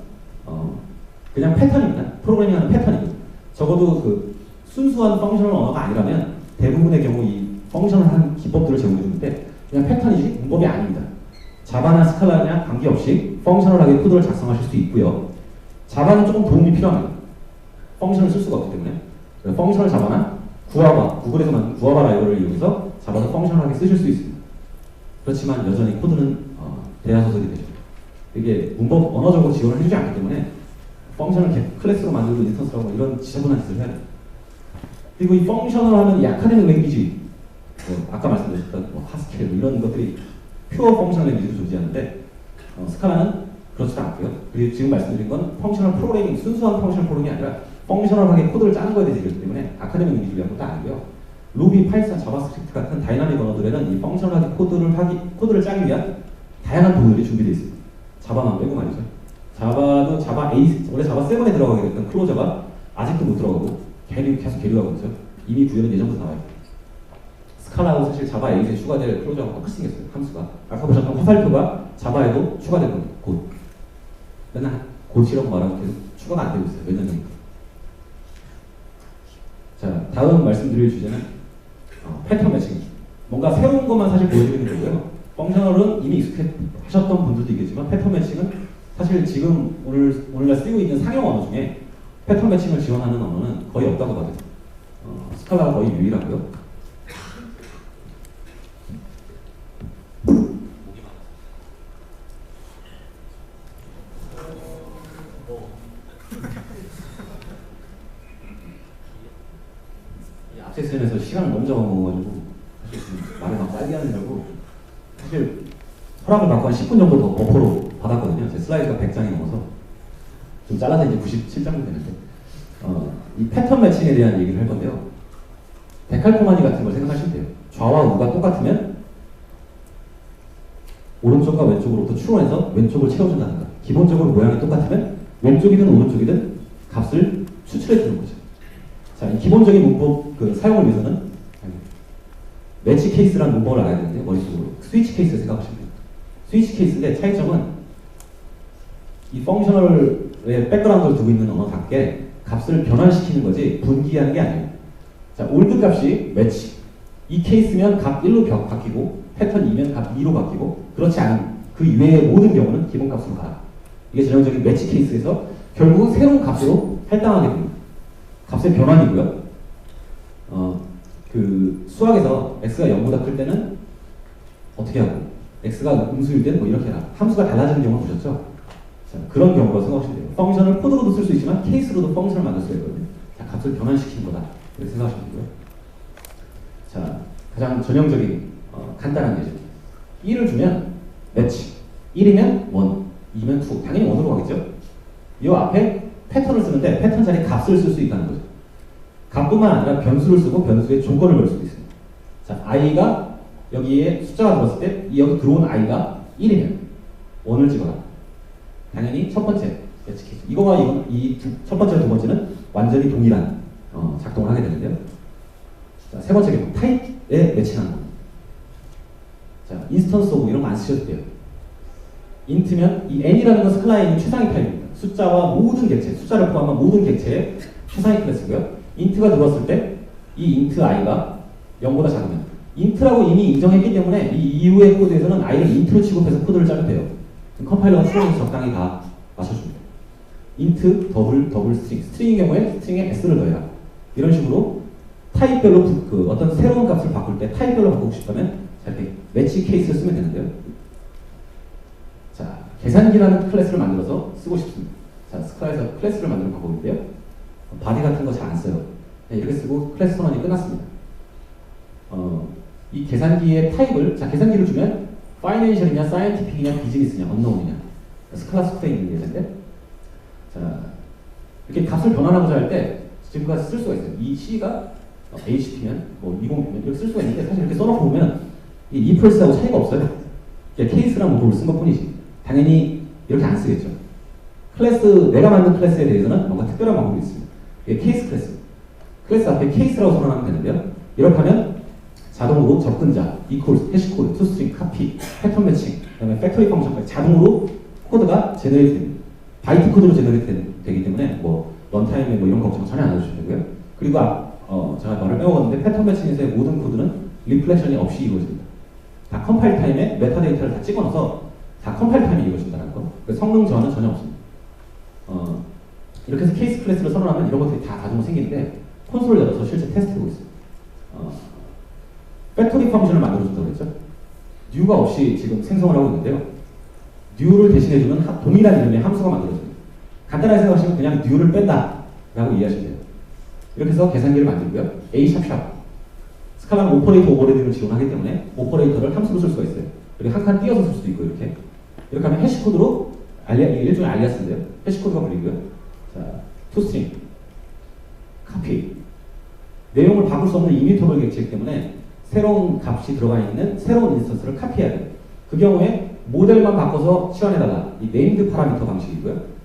그냥 패턴입니다. 프로그래밍하는 패턴이고, 적어도 그 순수한 펑셔널 언어가 아니라면 대부분의 경우 이 펑셔널한 기법들을 제공해 주는데 그냥 패턴이지 문법이 아닙니다. 자바나 스칼라냐 관계없이 펑셔널하게 코드를 작성하실 수 있고요. 자바는 조금 도움이 필요합니다. 펑션을 쓸 수가 없기 때문에 펑셔널 자바나 구아바, 구글에서 만든 구아바 라이브러리를 이용해서 자바도 펑셔널하게 쓰실 수 있습니다. 그렇지만 여전히 코드는 대하소설이 되죠. 이게 문법 언어적으로 지원을 해주지 않기 때문에 펑션을 클래스로 만들고 인스턴스라고 이런 지저분한 짓을 해야 돼요. 그리고 이 펑션을 하면 이 아카데믹 랭귀지, 아까 말씀드렸던 하스켈 이런 것들이 퓨어 펑셔널 랭귀지로 존재하는데 스칼라는 그렇지 않고요. 그리고 지금 말씀드린 건 펑셔널 프로그래밍, 순수한 펑셔널 프로그래밍이 아니라 펑셔널하게 코드를 짜는 거에 대해서 얘기하기 때문에 아카데믹 랭귀지를 위한 것도 아니고요. 루비, 파이썬, 자바스크립트 같은 다이나믹 언어들에는 이 펑셔널하게 코드를 짜기 위한 다양한 도구들이 준비되어 있습니다. 자바만 빼고 말이죠. 자바도 자바 A, 원래 자바 7에 들어가게 됐던 클로저가 아직도 못 들어가고 계속 계류하고 있죠. 이미 구현은 예전부터 나와 있고. 스칼라도 사실 자바 8에 추가될 클로저가 똑같이 생겼어요. 함수가. 아까 보셨던 화살표가 자바에도 추가될 겁니다. 곧. 맨날 곧이라고 말하고 계속 추가가 안 되고 있어요. 몇 년이니까. 자, 다음 말씀드릴 주제는 패턴 매칭. 뭔가 새로운 것만 사실 보여드리는 거고요. 펑셔널은 이미 익숙하셨던 분들도 있겠지만 패턴 매칭은 사실 지금 오늘날 쓰이고 있는 상용 언어 중에 패턴 매칭을 지원하는 언어는 거의 없다고 봐요. 스칼라가 거의 유일하고요. 이 앞세 시간에서 시간을 너무 잡아먹어가지고 사실 지금 말을 막 짧게 하는 거고 사실 허락을 받고 한 10분 정도 더 버퍼로 받았거든요. 제 슬라이드가 100장이 넘어서 좀 잘라서 이제 97장 되는데 이 패턴 매칭에 대한 얘기를 할 건데요. 데칼코마니 같은 걸 생각하시면 돼요. 좌와 우가 똑같으면 오른쪽과 왼쪽으로부터 추론해서 왼쪽을 채워준다든가, 기본적으로 모양이 똑같으면 왼쪽이든 오른쪽이든 값을 추출해 주는 거죠. 자, 이 기본적인 문법 사용을 위해서는 매치 케이스라는 문법을 알아야 되는데 머릿속으로 스위치 케이스를 생각하시면 돼요. 스위치 케이스인데 차이점은 이 펑셔널의 백그라운드를 두고 있는 언어답게 값을 변환시키는 거지 분기하는 게 아니에요. 자, 올드 값이 매치. 이 케이스면 값 1로 바뀌고 패턴 2면 값 2로 바뀌고 그렇지 않은 그 이외의 모든 경우는 기본 값으로 가라. 이게 전형적인 매치 케이스에서 결국은 새로운 값으로 할당하게 됩니다. 값의 변환이고요. 수학에서 x가 0보다 클 때는 어떻게 하고 x가 음수일 때는 뭐 이렇게 해라. 함수가 달라지는 경우 보셨죠? 자, 그런 경우로 생각하시면 돼요. 펑션을 코드로도 쓸 수 있지만 케이스로도 펑션을 만들 수가 있거든요. 자, 값을 변환시키는 거다. 이렇게 생각하시면 되고요. 자, 가장 전형적인 간단한 예죠. 1을 주면 매치. 1이면 1, 2면 2. 당연히 1으로 가겠죠? 이 앞에 패턴을 쓰는데 패턴 자리에 값을 쓸 수 있다는 거죠. 값뿐만 아니라 변수를 쓰고 변수에 조건을 걸 수도 있어요. 자, i가 여기에 숫자가 들어왔을 때 여기 들어온 i가 1이면 1을 찍어라. 당연히 첫 번째 예측해줘. 이거와 이 첫 번째와 두 번째는 완전히 동일한 작동을 하게 되는데요. 자, 세 번째 경우 타입에 매칭하는 거. 자, 인스턴스 오브 이런 거 안 쓰셔도 돼요. int면 이 n이라는 건 스칼라에 있는 최상위 타입입니다. 숫자와 모든 객체, 숫자를 포함한 모든 객체의 최상위 클래스고요. int가 들어왔을 때 이 int i가 0보다 작으면 int라고 이미 인정했기 때문에 이 이후의 코드에서는 i를 int로 취급해서 코드를 짜면 돼요. 컴파일러가 수동에서 적당히 다 맞춰줍니다. int 더블 스트링, 스트링의 경우에 스트링에 s를 더해라. 이런 식으로 타입별로 어떤 새로운 값을 바꿀 때 타입별로 바꾸고 싶다면 이렇게 매치 케이스를 쓰면 되는데요. 자, 계산기라는 클래스를 만들어서 쓰고 싶습니다. 자, 스카에서 클래스를 만드는 방법인데요. 바디 같은 거 잘 안 써요. 네, 이렇게 쓰고 클래스 선언이 끝났습니다. 이 계산기의 타입을, 자, 계산기를 주면 파이낸셜이냐, 사이언티픽이냐, 비즈니스냐, 언노운이냐. 스칼라 스쿨에 있는 예제인데, 자, 이렇게 값을 변환하고자 할 때 지금까지 쓸 수가 있어요. 이 C가 HP면, 뭐 20P면 이렇게 쓸 수가 있는데 사실 이렇게 써놓고 보면 이 equals하고 차이가 없어요. 케이스랑 목록을 쓴 것 뿐이지. 당연히 이렇게 안 쓰겠죠. 클래스, 내가 만든 클래스에 대해서는 뭔가 특별한 방법이 있습니다. 이게 케이스 클래스. 클래스 앞에 케이스라고 선언하면 되는데요. 이렇게 하면 자동으로 접근자, equals, 해시코드, toString, copy, 패턴 매칭, 그 다음에 팩토리 펑션까지 자동으로 코드가 제너레이트 됩니다. 바이트 코드로 제너레이트 되기 때문에 뭐 런타임에 뭐 이런 걱정 전혀 안 해주시면 되고요. 그리고 제가 말을 빼먹었는데 패턴 매칭에서의 모든 코드는 리플렉션이 없이 이루어집니다. 다 컴파일 타임에 메타데이터를 다 찍어넣어서 다 컴파일 타임에 이루어진다는 거. 성능 저하는 전혀 없습니다. 이렇게 해서 케이스 클래스를 선언하면 이런 것들이 다 자동으로 생기는데 콘솔을 열어서 실제 테스트해보고 있어요. 팩토리 펑션을 만들어준다고 그랬죠. new가 없이 지금 생성을 하고 있는데요. new를 대신해주는 동일한 이름의 함수가 만들어져요. 간단하게 생각하시면 그냥 new를 뺀다 라고 이해하시면 돼요. 이렇게 해서 계산기를 만들고요. A 샵샵 스칼라는 오퍼레이터 오버레이딩을 지원하기 때문에 오퍼레이터를 함수로 쓸 수가 있어요. 그리고 한 칸 띄어서 쓸 수도 있고 이렇게 하면 해시코드로 일종의 알리아스인데요. 해시코드가 불리고요. 자, toString, copy 내용을 바꿀 수 없는 이뮤터블 객체이기 때문에 새로운 값이 들어가 있는 새로운 인스턴스를 카피해야 돼요. 그 경우에 모델만 바꿔서 치환해달라. 이 네임드 파라미터 방식이고요.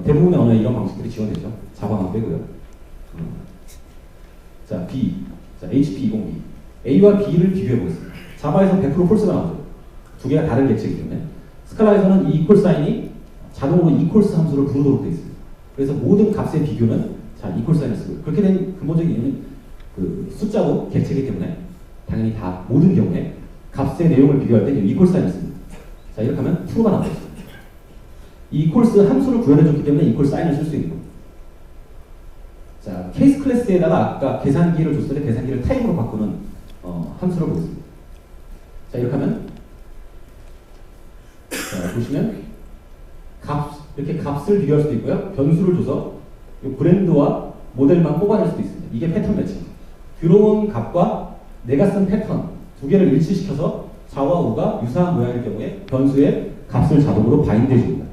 대부분의 언어에 이런 방식들이 지원되죠. 자바만 빼고요. 자, B. 자, HP20B. A와 B를 비교해 보겠습니다. 자바에서 100% 폴스가 나오죠. 두 개가 다른 객체이기 때문에. 스칼라에서는 이 이퀄 사인이 자동으로 이퀄스 함수를 부르도록 되어 있습니다. 그래서 모든 값의 비교는 자, 이퀄 사인을 쓰고 그렇게 된 근본적인 이유는 그 숫자고 객체이기 때문에 당연히 다 모든 경우에 값의 내용을 비교할 때 이퀄 사인을 씁니다. 자, 이렇게 하면 true가 나오죠. 이 이퀄스 함수를 구현해줬기 때문에 이퀄 사인을 쓸 수 있는 겁니다. 자, 케이스 클래스에다가 아까 계산기를 줬을 때 계산기를 타입으로 바꾸는 함수를 보겠습니다. 자, 이렇게 하면 자, 보시면 이렇게 값을 비교할 수도 있고요. 변수를 줘서 브랜드와 모델만 뽑아낼 수도 있습니다. 이게 패턴 매칭. 들어온 값과 내가 쓴 패턴 두 개를 일치시켜서 좌와 우가 유사한 모양일 경우에 변수의 값을 자동으로 바인드 해줍니다.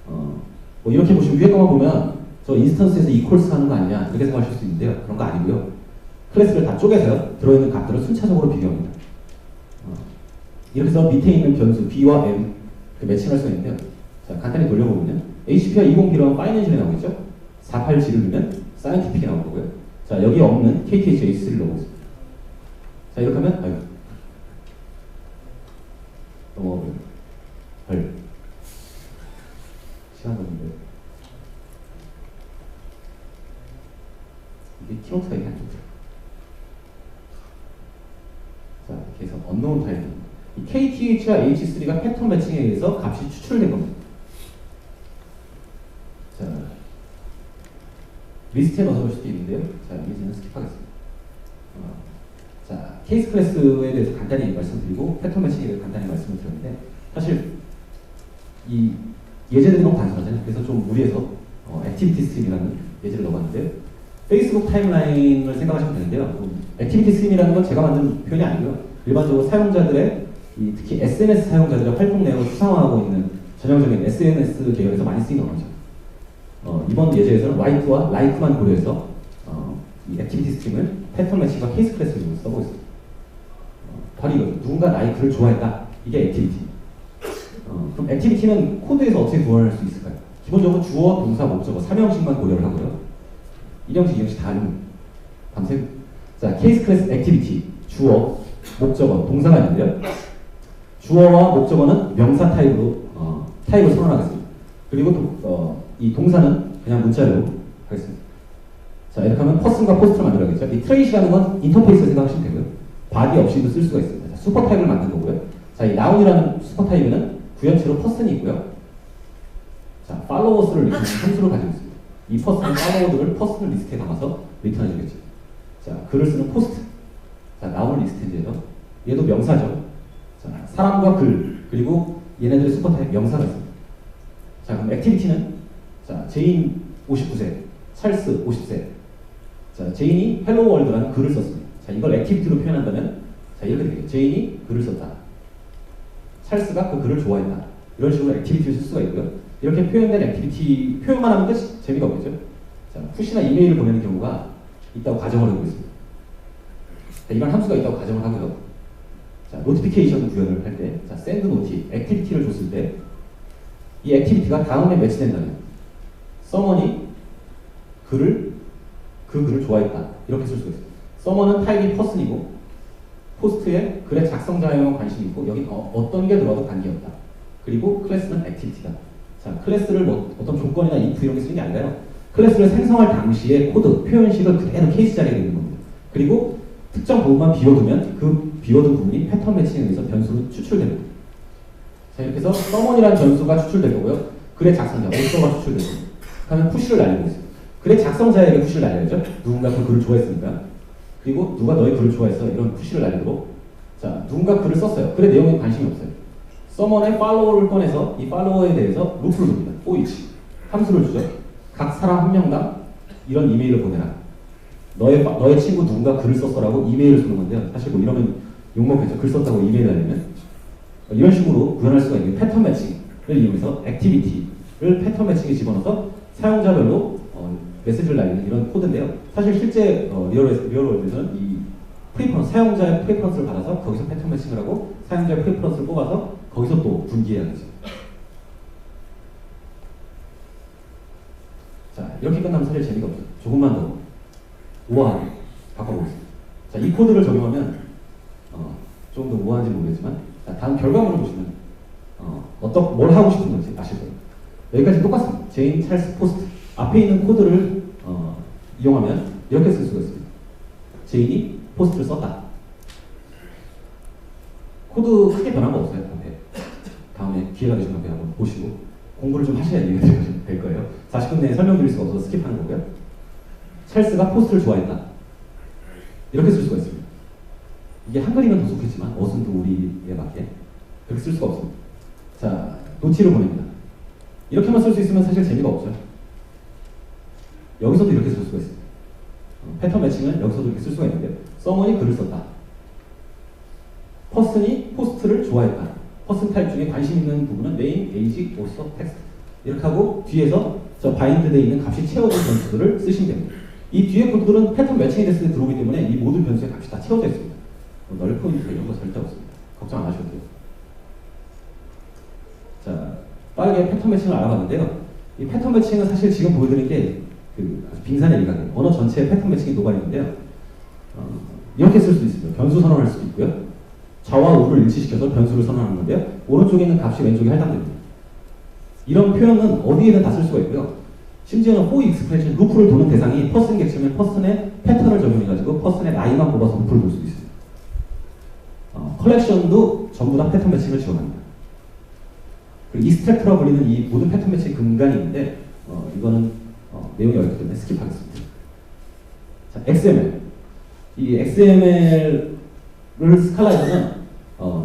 뭐 이렇게 보시면 위에 것만 보면 저 인스턴스에서 이퀄스 하는 거 아니냐 이렇게 생각하실 수 있는데요. 그런 거 아니고요. 클래스를 다 쪼개서 들어있는 값들을 순차적으로 비교합니다. 이렇게 해서 밑에 있는 변수 B와 M 매칭할 수가 있는데요. 자, 간단히 돌려보면 HP와 20B라는 파이낸셜이 나오겠죠? 48G를 넣으면 사이언티픽이 나올 거고요. 자, 여기 없는 KTH-A3를 넣어보겠습니다. 자, 이렇게 하면 아유 넘어가고요. 시간 걸리는데 이게 키노트가 이게 안 좋죠. 자, 이렇게 해서 언노운 타입 이 KTH와 H3가 패턴 매칭에 의해서 값이 추출된 겁니다. 자, 리스트에 넣어볼 수도 있는데요. 자, 이제는 스킵하겠습니다. 자, 케이스 클래스에 대해서 간단히 말씀드리고 패턴 매칭에 대해서 간단히 말씀을 드렸는데 사실 이 예제들이 너무 단순하잖아요. 그래서 좀 무리해서 액티비티 스트림이라는 예제를 넣어봤는데 페이스북 타임라인을 생각하시면 되는데요. 액티비티 스트림이라는 건 제가 만든 표현이 아니고요. 일반적으로 사용자들의 특히 SNS 사용자들의 활동 내용을 수상화하고 있는 전형적인 SNS 계열에서 많이 쓰이는 언어죠. 이번 예제에서는 write와 like만 고려해서 이 액티비티 스트림을 패턴 매칭과 케이스 클래스로 써보고 있습니다. 바로 이거죠. 누군가 like를 좋아했다. 이게 액티비티. 그럼 액티비티는 코드에서 어떻게 구현할 수 있을까요? 기본적으로 주어, 동사, 목적어 3형식만 고려를 하고요. 1형식, 2형식 다 아닙니다. 밤새. 자, 케이스 클래스 액티비티, 주어, 목적어, 동사가 있는데요. 주어와 목적어는 명사 타입으로 타입을 선언하겠습니다. 그리고 또 이 동사는 그냥 문자로 하겠습니다. 자, 이렇게 하면 퍼슨과 포스트를 만들어야겠죠. 이 트레이시라는 건 인터페이스를 생각하시면 되고요. 바디 없이도 쓸 수가 있습니다. 자, 슈퍼 타입을 만든 거고요. 자, 이 나운이라는 슈퍼 타입에는 구현체로 퍼슨이 있고요. 자, 팔로워스를 리턴하는 함수를 가지고 있습니다. 이 퍼슨의 팔로워들을 퍼슨을 리스트에 담아서 리턴해 주겠죠. 자, 글을 쓰는 포스트. 자, 나운을 리스트인데요. 얘도 명사죠. 자, 사람과 글, 그리고 얘네들의 슈퍼 타입 명사가 있습니다. 자, 그럼 액티비티는 자, 제인 59세, 찰스 50세. 자, 제인이 헬로 월드라는 글을 썼습니다. 자, 이걸 액티비티로 표현한다면 자, 이렇게 되겠죠. 제인이 글을 썼다. 찰스가 그 글을 좋아했다. 이런 식으로 액티비티를 쓸 수가 있고요. 이렇게 표현된 액티비티 표현만 하면 끝이 재미가 없겠죠. 자, 푸시나 이메일을 보내는 경우가 있다고 가정을 하고 있습니다. 자, 이런 함수가 있다고 가정을 하고요. 자, 노티피케이션 구현을 할 때, 자, send 노티, 액티비티를 줬을 때, 이 액티비티가 다음에 매치된다면, someone이 그 글을 좋아했다. 이렇게 쓸 수가 있습니다. someone은 타입이 person이고, 포스트에 글의 작성자에만 관심이 있고, 여기 어떤 게 들어와도 관계없다. 그리고 클래스는 액티비티다. 자, 클래스를 뭐 어떤 조건이나 if 이런 게 쓰는 게 아니라요. 클래스를 생성할 당시에 코드, 표현식을 그대로 케이스 자리에 넣는 겁니다. 그리고 특정 부분만 비워두면 그 비워둔 부분이 패턴 매칭에 의해서 변수로 추출됩니다. 자, 이렇게 해서 someone이라는 변수가 추출될 거고요. 글의 작성자, author가 추출될 겁니다. 그러면 푸시를 날리고 있습니다. 글의 작성자에게 푸시를 날려야죠. 누군가 그 글을 좋아했으니까. 그리고 누가 너의 글을 좋아해서 이런 푸시를 날리도록. 자, 누군가 글을 썼어요. 글의 내용에 관심이 없어요. someone의 팔로워를 꺼내서 이 팔로워에 대해서 루프를 줍니다. for each. 함수를 주죠. 각 사람 한 명당 이런 이메일을 보내라. 너의 친구 누군가 글을 썼어라고 이메일을 쓰는 건데요. 사실 뭐 이러면 욕먹겠죠. 글 썼다고 이메일 날리면. 이런 식으로 구현할 수가 있는 패턴 매칭을 이용해서 액티비티를 패턴 매칭에 집어넣어서 사용자별로 메시지를 날리는 이런 코드인데요. 사실 실제 리얼월드에서는 이 프리퍼런스, 사용자의 프리퍼런스를 받아서 거기서 패턴 매칭을 하고 사용자의 프리퍼런스를 뽑아서 거기서 또 분기해야겠죠. 자, 이렇게 끝나면 사실 재미가 없죠. 조금만 더 우아하게 바꿔보겠습니다. 자, 이 코드를 적용하면 조금 더 우아한지 모르겠지만 자, 다음 결과물을 보시면 뭘 하고 싶은 건지 아실 거예요. 여기까지 똑같습니다. 제인, 찰스, 포스트 앞에 있는 코드를 이용하면 이렇게 쓸 수가 있습니다. 제인이 포스트를 썼다. 코드 크게 변한 거 없어요. 앞에. 다음에 기회가 되시면 앞에 한번 보시고 공부를 좀 하셔야 이해가 될 거예요. 40분 내에 설명드릴 수가 없어서 스킵하는 거고요. 찰스가 포스트를 좋아했다. 이렇게 쓸 수가 있습니다. 이게 한글이면 더 좋겠지만 어순도 우리에 맞게 그렇게 쓸 수가 없습니다. 자, 노티를 보냅니다. 이렇게만 쓸 수 있으면 사실 재미가 없어요. 여기서도 이렇게 쓸 수가 있습니다. 패턴 매칭을 여기서도 이렇게 쓸 수가 있는데 someone이 글을 썼다. person이 포스트를 좋아했다. person 타입 중에 관심 있는 부분은 name, age, also, text 이렇게 하고 뒤에서 저 바인드되어 있는 값이 채워진 변수들을 쓰시면 됩니다. 이 뒤에 코드들은 패턴 매칭이 됐을 때 들어오기 때문에 이 모든 변수의 값이 다 채워져 있습니다. 널 포인트 이런 거 절대 없습니다. 걱정 안 하셔도 돼요. 자, 빠르게 패턴 매칭을 알아봤는데요. 이 패턴 매칭은 사실 지금 보여드린 게 빙산의 일각이에요. 언어 전체에 패턴 매칭이 녹아있는데요. 이렇게 쓸 수도 있습니다. 변수 선언할 수도 있고요. 좌와 우를 일치시켜서 변수를 선언하는 건데요. 오른쪽에 있는 값이 왼쪽에 할당됩니다. 이런 표현은 어디에든 다 쓸 수가 있고요. 심지어는 for expression, 루프를 도는 대상이 퍼슨 객체면 퍼슨의 패턴을 적용해가지고 퍼슨의 나이만 뽑아서 루프를 돌 수도 있습니다. 컬렉션도 전부 다 패턴 매칭을 지원합니다. 그리고 이스트랙터라고 불리는 이 모든 패턴 매칭 근간이 있는데 이거는 내용이 어렵기 때문에 스킵하겠습니다. 자, XML. 이 XML을 스칼라에서는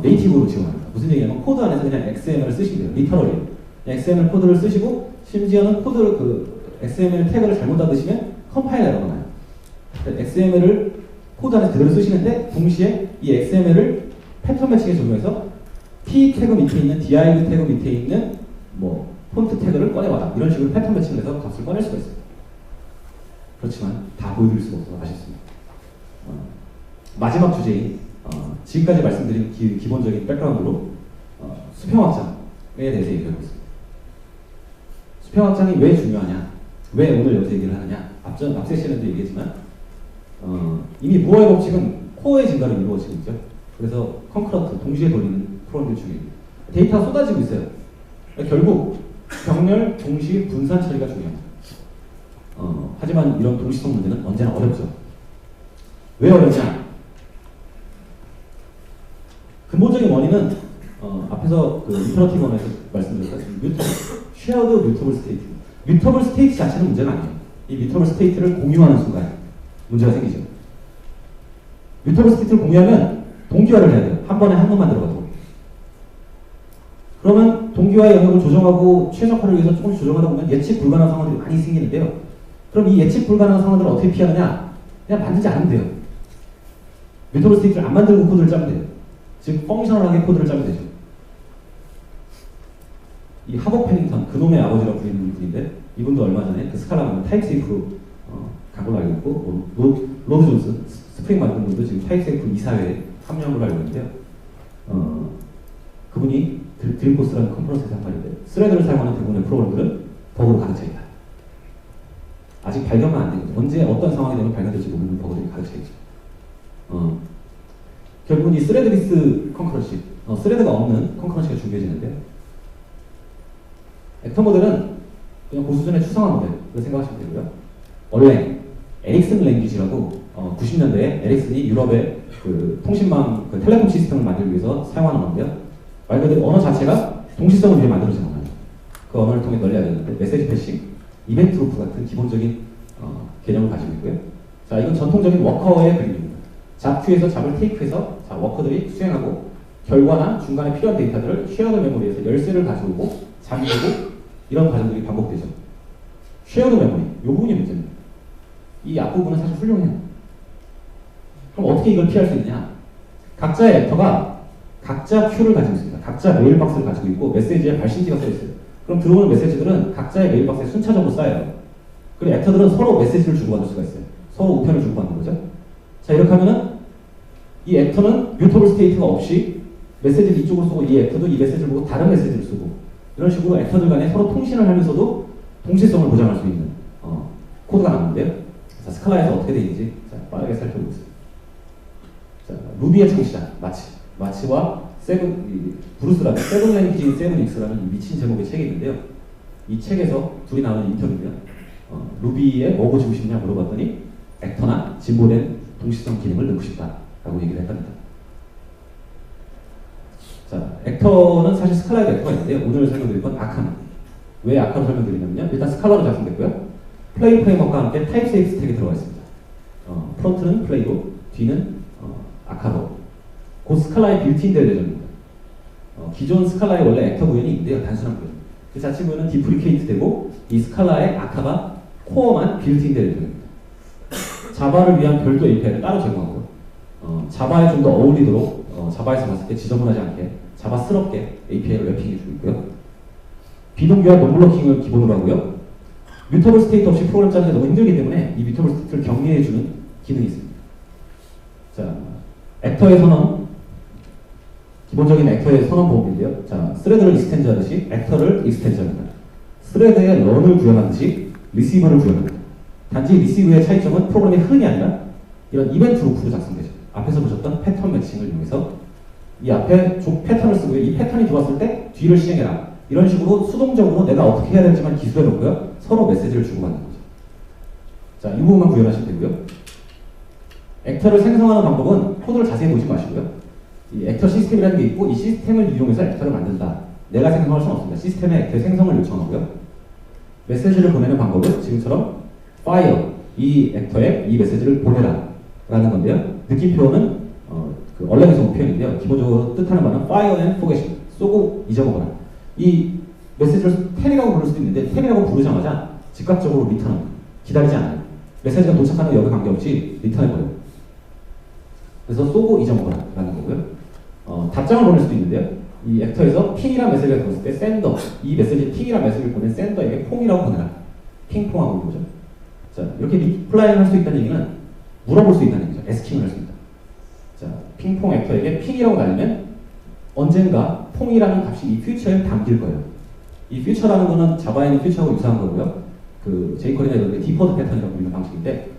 네이티브로 지원합니다. 무슨 얘기냐면 코드 안에서 그냥 XML을 쓰시면 돼요. 리터럴리. XML 코드를 쓰시고 심지어는 XML 태그를 잘못 닫으시면 컴파일 에러가 나요. XML을 코드 안에서 그대로 쓰시는데 동시에 이 XML을 패턴 매칭에 적용해서 P 태그 밑에 있는 div 태그 밑에 있는 뭐 폰트 태그를 꺼내와라. 이런 식으로 패턴 매칭을 해서 값을 꺼낼 수가 있습니다. 그렇지만 다 보여드릴 수가 없어서 아쉽습니다. 마지막 주제인 지금까지 말씀드린 기본적인 백그라운드로 수평 확장에 대해서 얘기해보겠습니다. 수평 확장이 왜 중요하냐? 왜 오늘 여기서 얘기를 하느냐? 앞 세션에도 얘기했지만 이미 무어의 법칙은 코어의 증가로 이루어지고 있죠. 그래서 컨커런트, 동시에 돌리는 프로그램들 중에 데이터가 쏟아지고 있어요. 결국 병렬, 동시, 분산 처리가 중요합니다. 하지만 이런 동시성 문제는 언제나 어렵죠. 왜 어렵냐? 근본적인 원인은 앞에서 그 이터러티브 원에서 말씀드렸던 쉐어드 뮤터블 스테이트. 뮤터블 스테이트 자체는 문제가 아니에요. 이 뮤터블 스테이트를 공유하는 순간 문제가 생기죠. 뮤터블 스테이트를 공유하면 동기화를 해야 돼요. 한 번에 한 놈만 들어가도록. 그러면 동기화의 영역을 조정하고 최적화를 위해서 조금씩 조정하다 보면 예측 불가능한 상황들이 많이 생기는데요. 그럼 이 예측 불가능한 상황들을 어떻게 피하느냐? 그냥 만들지 않으면 돼요. 뮤터블 스테이트를 안 만들고 코드를 짜면 돼요. 즉 펑셔널하게 코드를 짜면 되죠. 이 하버 패딩턴, 그놈의 아버지라고 불리는 분인데 이분도 얼마 전에 그 스칼라 타입세이프로 간 걸로 알고 있고 로드 존스, 스프링 만든 분도 지금 타입세이프 이사회에 참여한 걸로 알고 있는데요. 그분이 드림포스라는 컨퍼런스에서 한 말인데 스레드를 사용하는 대부분의 프로그램들은 버그로 가득 차 있다. 아직 발견만 안 된 거죠. 언제 어떤 상황이 되면 발견될지 모르는 버그들이 가득 차 있죠. 결국은 이 스레드리스 컨커런시, 스레드가 없는 컨커런시가 중요해지는데 액터 모델은 그냥 고수준의 추상화 모델로 생각하시면 되고요. 원래 에릭슨 랭귀지라고 90년대에 에릭슨이 유럽의 그 통신망, 그 텔레콤 시스템을 만들기 위해서 사용하는 건데요. 말 그대로 언어 자체가 동시성을 위해 만들어진 언어예요. 그 언어를 통해 널리 알려졌는데 메시지 패싱, 이벤트 루프 같은 기본적인 개념을 가지고 있고요. 자, 이건 전통적인 워커의 그림입니다. 잡 큐에서 잡을 테이크해서 자, 워커들이 수행하고 결과나 중간에 필요한 데이터들을 쉐어드 메모리에서 열쇠를 가져오고 잠그고 이런 과정들이 반복되죠. 쉐어드 메모리, 이 부분이 문제입니다. 이 앞부분은 사실 훌륭해요. 그럼 어떻게 이걸 피할 수 있냐? 각자의 액터가 각자 큐를 가지고 있습니다. 각자 메일박스를 가지고 있고 메시지에 발신지가 써 있어요. 그럼 들어오는 메시지들은 각자의 메일박스에 순차적으로 쌓여요. 그리고 액터들은 서로 메시지를 주고받을 수가 있어요. 서로 우편을 주고받는 거죠. 자, 이렇게 하면은 이 액터는 뮤터블 스테이트가 없이 메시지를 이쪽으로 쓰고 이 액터도 이 메시지를 보고 다른 메시지를 쓰고 이런 식으로 액터들 간에 서로 통신을 하면서도 동시성을 보장할 수 있는 코드가 나오는데요. 자, 스칼라에서 어떻게 되는지 자, 빠르게 살펴보겠습니다. 자, 루비의 창시자 마치와 브루스라는 세븐 랭귀지 세븐 닉스라는 미친 제목의 책이 있는데요. 이 책에서 둘이 나오는 인터뷰면 루비에 뭐 고치고 싶냐 물어봤더니 액터나 진보된 동시성 기능을 넣고 싶다라고 얘기를 했답니다. 자, 액터는 사실 스칼라의 액터가 있는데요. 오늘 설명드릴 건 아카노. 왜 아카노 설명드리냐면요. 일단 스칼라로 작성됐고요. 플레이 프레임워크와 함께 타입세이프 스택이 들어가 있습니다. 프론트는 플레이로, 뒤는 아카노. 그 스칼라의 빌트인 대대전입니다. 기존 스칼라에 원래 액터 구현이 있는데요. 단순한 구현. 그 자체 구현은 디프리케이트 되고 이 스칼라의 아카가 코어만 빌트인 대대전입니다. 자바를 위한 별도 API를 따로 제공하고 자바에 좀 더 어울리도록 자바에서 봤을 때 지저분하지 않게 자바스럽게 API를 랩핑해주고 있고요. 비동기화 논블로킹을 기본으로 하고요. 뮤터블 스테이트 없이 프로그램 짜는 게 너무 힘들기 때문에 이 뮤터블 스테이트를 격리해주는 기능이 있습니다. 자, 액터의 선언, 기본적인 액터의 선언 보험인데요. 자, 스레드를 익스텐드 하듯이 액터를 익스텐드 합니다. 스레드의 런을 구현하듯이 리시버를 구현합니다. 단지 리시브의 차이점은 프로그램의 흐름이 아니라 이런 이벤트 루프로 작성되죠. 앞에서 보셨던 패턴 매칭을 이용해서 이 앞에 패턴을 쓰고요. 이 패턴이 들어왔을 때 뒤를 시행해라. 이런 식으로 수동적으로 내가 어떻게 해야 될지만 기술해 놓고요. 서로 메시지를 주고받는 거죠. 자, 이 부분만 구현하시면 되고요. 액터를 생성하는 방법은 코드를 자세히 보지 마시고요. 이 액터 시스템이라는 게 있고 이 시스템을 이용해서 액터를 만든다. 내가 생성할 수는 없습니다. 시스템에 액터의 생성을 요청하고요. 메시지를 보내는 방법은 지금처럼 fire, 이 액터에 이 메시지를 보내라 라는 건데요. 느낌표는 그 얼랭에서 온 표현인데요. 기본적으로 뜻하는 바는 fire and forget, 쏘고 잊어먹어라. 이 메시지를 템이라고 부를 수도 있는데 템이라고 부르자마자 즉각적으로 리턴합니다. 기다리지 않아요. 메시지가 도착하는 여부 관계없이 리턴해버려요. 그래서 쏘고 잊어먹어라 라는 거고요. 답장을 보낼 수도 있는데요. 이 액터에서 핑이란 메시지가 들어왔을 때 샌더, 이 메시지 핑이란 메시지를 보낸 샌더에게 퐁이라고 보내라. 핑퐁하고 보죠. 자, 이렇게 리플라이를 할 수 있다는 얘기는 물어볼 수 있다는 얘기죠. 에스킹을 할 수 있다. 자, 핑퐁 액터에게 핑이라고 달리면 언젠가 퐁이라는 값이 이 퓨처에 담길 거예요. 이 퓨처라는 거는 자바에 있는 퓨처하고 유사한 거고요. 그 제이컬이나 이런 게 디퍼드 패턴이라고 불리는 방식인데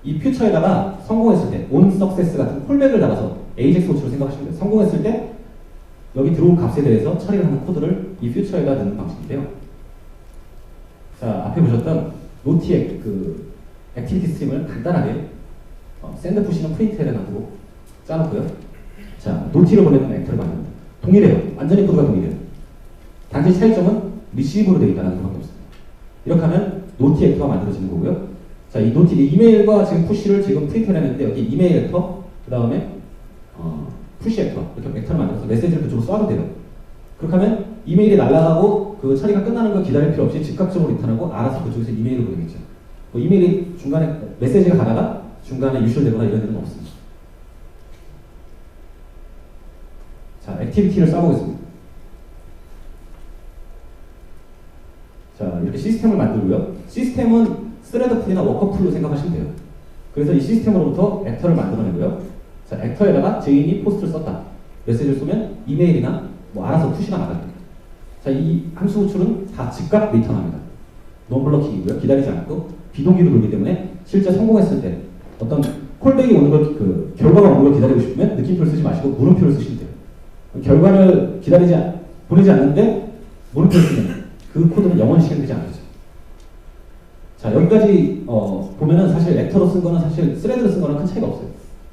이 퓨처에다가 성공했을 때 on success 같은 콜백을 달아서 AJAX 호출로 생각하시면 돼요. 성공했을 때 여기 들어온 값에 대해서 처리를 하는 코드를 이 퓨처에다 넣는 방식인데요. 자, 앞에 보셨던 노티의 그 액티비티 스트림을 간단하게 샌드 푸시는 프린트에 놔두고 짜놓고요. 자, 노티를 보내는 액터를 만듭니다. 동일해요. 완전히 코드가 동일해요. 단지 차이점은 리시브로 되어 있다는 것밖에 없습니다. 이렇게 하면 노티 액터가 만들어지는 거고요. 자, 이 노티, 이메일과 지금 푸시를 지금 프린트를 했는데 여기 이메일 액터, 그 다음에 푸시 액터, 이렇게 액터를 만들어서 메시지를 그쪽으로 쏴도 돼요. 그렇게 하면 이메일이 날아가고 그 처리가 끝나는 걸 기다릴 필요 없이 즉각적으로 리턴하고 알아서 그쪽에서 이메일을 보내겠죠. 뭐 이메일이 중간에 메시지가 가다가 중간에 유출되거나 이런 일은 없습니다. 자, 액티비티를 쏴보겠습니다. 자, 이렇게 시스템을 만들고요. 시스템은 스레드풀이나 워커풀로 생각하시면 돼요. 그래서 이 시스템으로부터 액터를 만들어내고요. 자, 액터에다가 제인이 포스트를 썼다. 메시지를 쏘면 이메일이나 뭐 알아서 푸시가 나갈 겁니다. 자, 이 함수 호출은 다 즉각 리턴합니다. 논블러킹이고요. 기다리지 않고 비동기로 돌기 때문에 실제 성공했을 때 어떤 콜백이 오는 걸, 그 결과가 오는 걸 기다리고 싶으면 느낌표를 쓰지 마시고 물음표를 쓰시면 돼요. 결과를 보내지 않는데 물음표를 쓰면 그 코드는 영원히 실행되지 않겠죠. 자, 여기까지 보면은 사실 액터로 쓴 거는 사실 스레드로 쓴 거는 큰 차이가 없어요.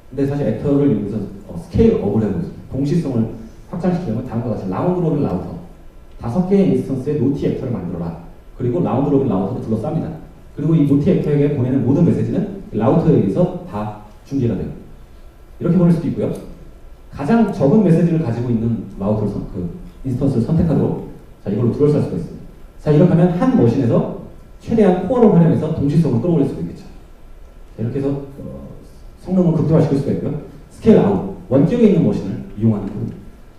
근데 사실 액터를 이용해서 스케일 업을 해보겠습니다. 동시성을 확장시키려면 다음과 같이 라운드 로빈 라우터 5개의 인스턴스의 노티 액터를 만들어라. 그리고 라운드 로빈 라우터도 둘러쌉니다. 그리고 이 노티 액터에게 보내는 모든 메시지는 라우터에 의해서 다 중계가 돼요. 이렇게 보낼 수도 있고요. 가장 적은 메시지를 가지고 있는 라우터를 인스턴스를 선택하도록 자, 이걸로 둘러쌀 수가 있습니다. 자, 이렇게 하면 한 머신에서 최대한 코어를 활용해서 동시성을 끌어올릴 수가 있겠죠. 자, 이렇게 해서 성능을 극대화시킬 수가 있고요. 스케일 아웃, 원격에 있는 머신을 이용하는 부분.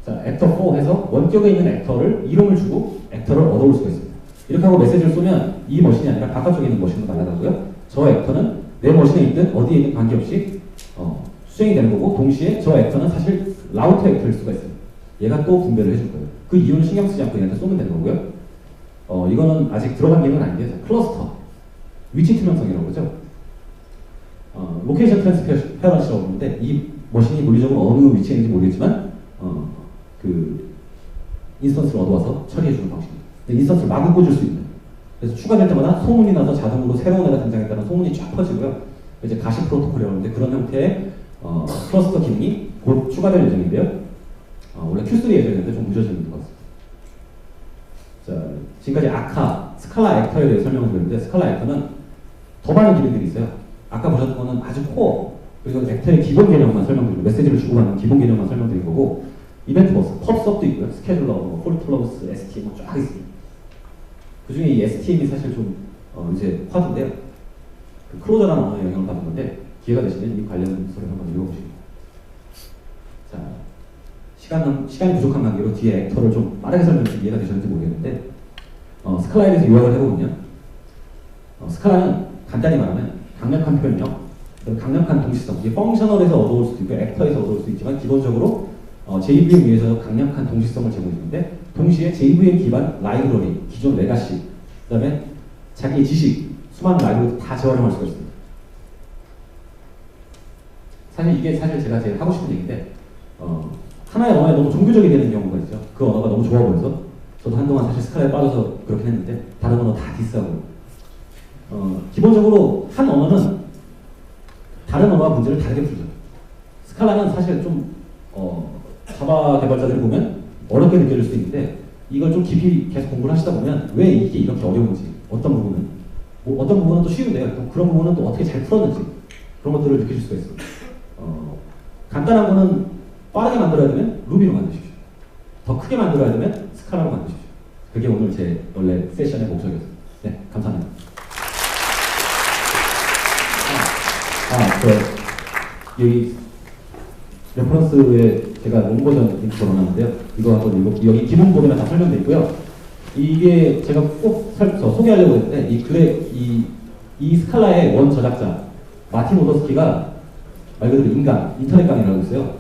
자, 액터 4 해서 원격에 있는 액터를 이름을 주고 액터를 얻어올 수가 있습니다. 이렇게 하고 메시지를 쏘면 이 머신이 아니라 바깥쪽에 있는 머신으로 날아가고요. 저 액터는 내 머신에 있든 어디에 있든 관계없이 수행이 되는 거고, 동시에 저 액터는 사실 라우터 액터일 수가 있어요. 얘가 또 분배를 해줄 거예요. 그 이유는 신경 쓰지 않고 얘한테 쏘면 되는 거고요. 이거는 아직 들어간 기능은 아닌데, 클러스터, 위치 투명성이라고 그러죠. 로케이션 트랜스페런시라고 하는데, 이 머신이 물리적으로 어느 위치에 있는지 모르겠지만, 그 인스턴스를 얻어와서 처리해주는 방식입니다. 인스턴스를 마구 꽂을 수 있는. 그래서 추가될 때마다 소문이 나서 자동으로 새로운 애가 등장했다는 소문이 쫙 퍼지고요. 이제 가시 프로토콜이라고 하는데 그런 형태의 클러스터 기능이 곧 추가될 예정인데요. 원래 Q3 예정인데 좀 늦어지고 있는 것 같습니다. 자, 지금까지 아카, 스칼라 액터에 대해 설명을 드렸는데, 스칼라 액터는 더 많은 기능들이 있어요. 아까 보셨던 거는 아주 코어, 그리고 액터의 기본 개념만 설명드리고, 메시지를 주고받는 기본 개념만 설명드린 거고, 이벤트 버스, 펍섭도 있고요. 스케줄러, 폴리플러스, STM 쫙 있습니다. 그 중에 이 STM이 사실 좀 이제 화두인데요. 그 크로저라는 언어의 영향을 받은 건데, 기회가 되시면 이 관련 소리 한번 읽어보시고. 자, 시간이 부족한 관계로 뒤에 액터를 좀 빠르게 설명해서 이해가 되셨는지 모르겠는데, 스칼라에 대해서 요약을 해보면요. 스칼라는 간단히 말하면 강력한 표현력, 강력한 동시성, 이게 펑셔널에서 얻어올 수도 있고 액터에서 얻어올 수도 있지만, 기본적으로 JVM 위에서 강력한 동시성을 제공해주는데, 동시에 JVM 기반 라이브러리, 기존 레가시, 그 다음에 자기의 지식, 수많은 라이브러리 다 재활용할 수가 있습니다. 사실 이게 제가 제일 하고 싶은 얘기인데, 하나의 언어에 너무 종교적이 되는 경우가 있죠. 그 언어가 너무 좋아 보여서. 저도 한동안 사실 스칼라에 빠져서 그렇긴 했는데, 다른 언어 다 디스하고. 기본적으로 한 언어는 다른 언어와 문제를 다르게 풀죠. 스칼라는 사실 좀 자바 개발자들을 보면 어렵게 느껴질 수 있는데, 이걸 좀 깊이 계속 공부를 하시다 보면 왜 이게 이렇게 어려운지, 어떤 부분은 어떤 부분은 또 쉬운데요. 또 그런 부분은 또 어떻게 잘 풀었는지, 그런 것들을 느끼실 수가 있습니다. 간단한 거는 빠르게 만들어야 되면 루비로 만드십시오. 더 크게 만들어야 되면 스칼라로 만드십시오. 그게 오늘 제 원래 세션의 목적이었습니다. 네, 감사합니다. 여기 레퍼런스에 제가 롱버전 링크 걸어놨는데요. 이거 한번 여기 기본 부분에 다 설명되어 있고요. 이게 제가 꼭 소개하려고 했는데 이 스칼라의 원 저작자 마틴 오더스키가 말 그대로 인터넷 강의를 하고 있어요.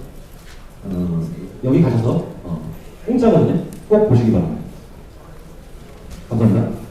여기 가셔서 공짜거든요. 꼭 보시기 바랍니다. 감사합니다.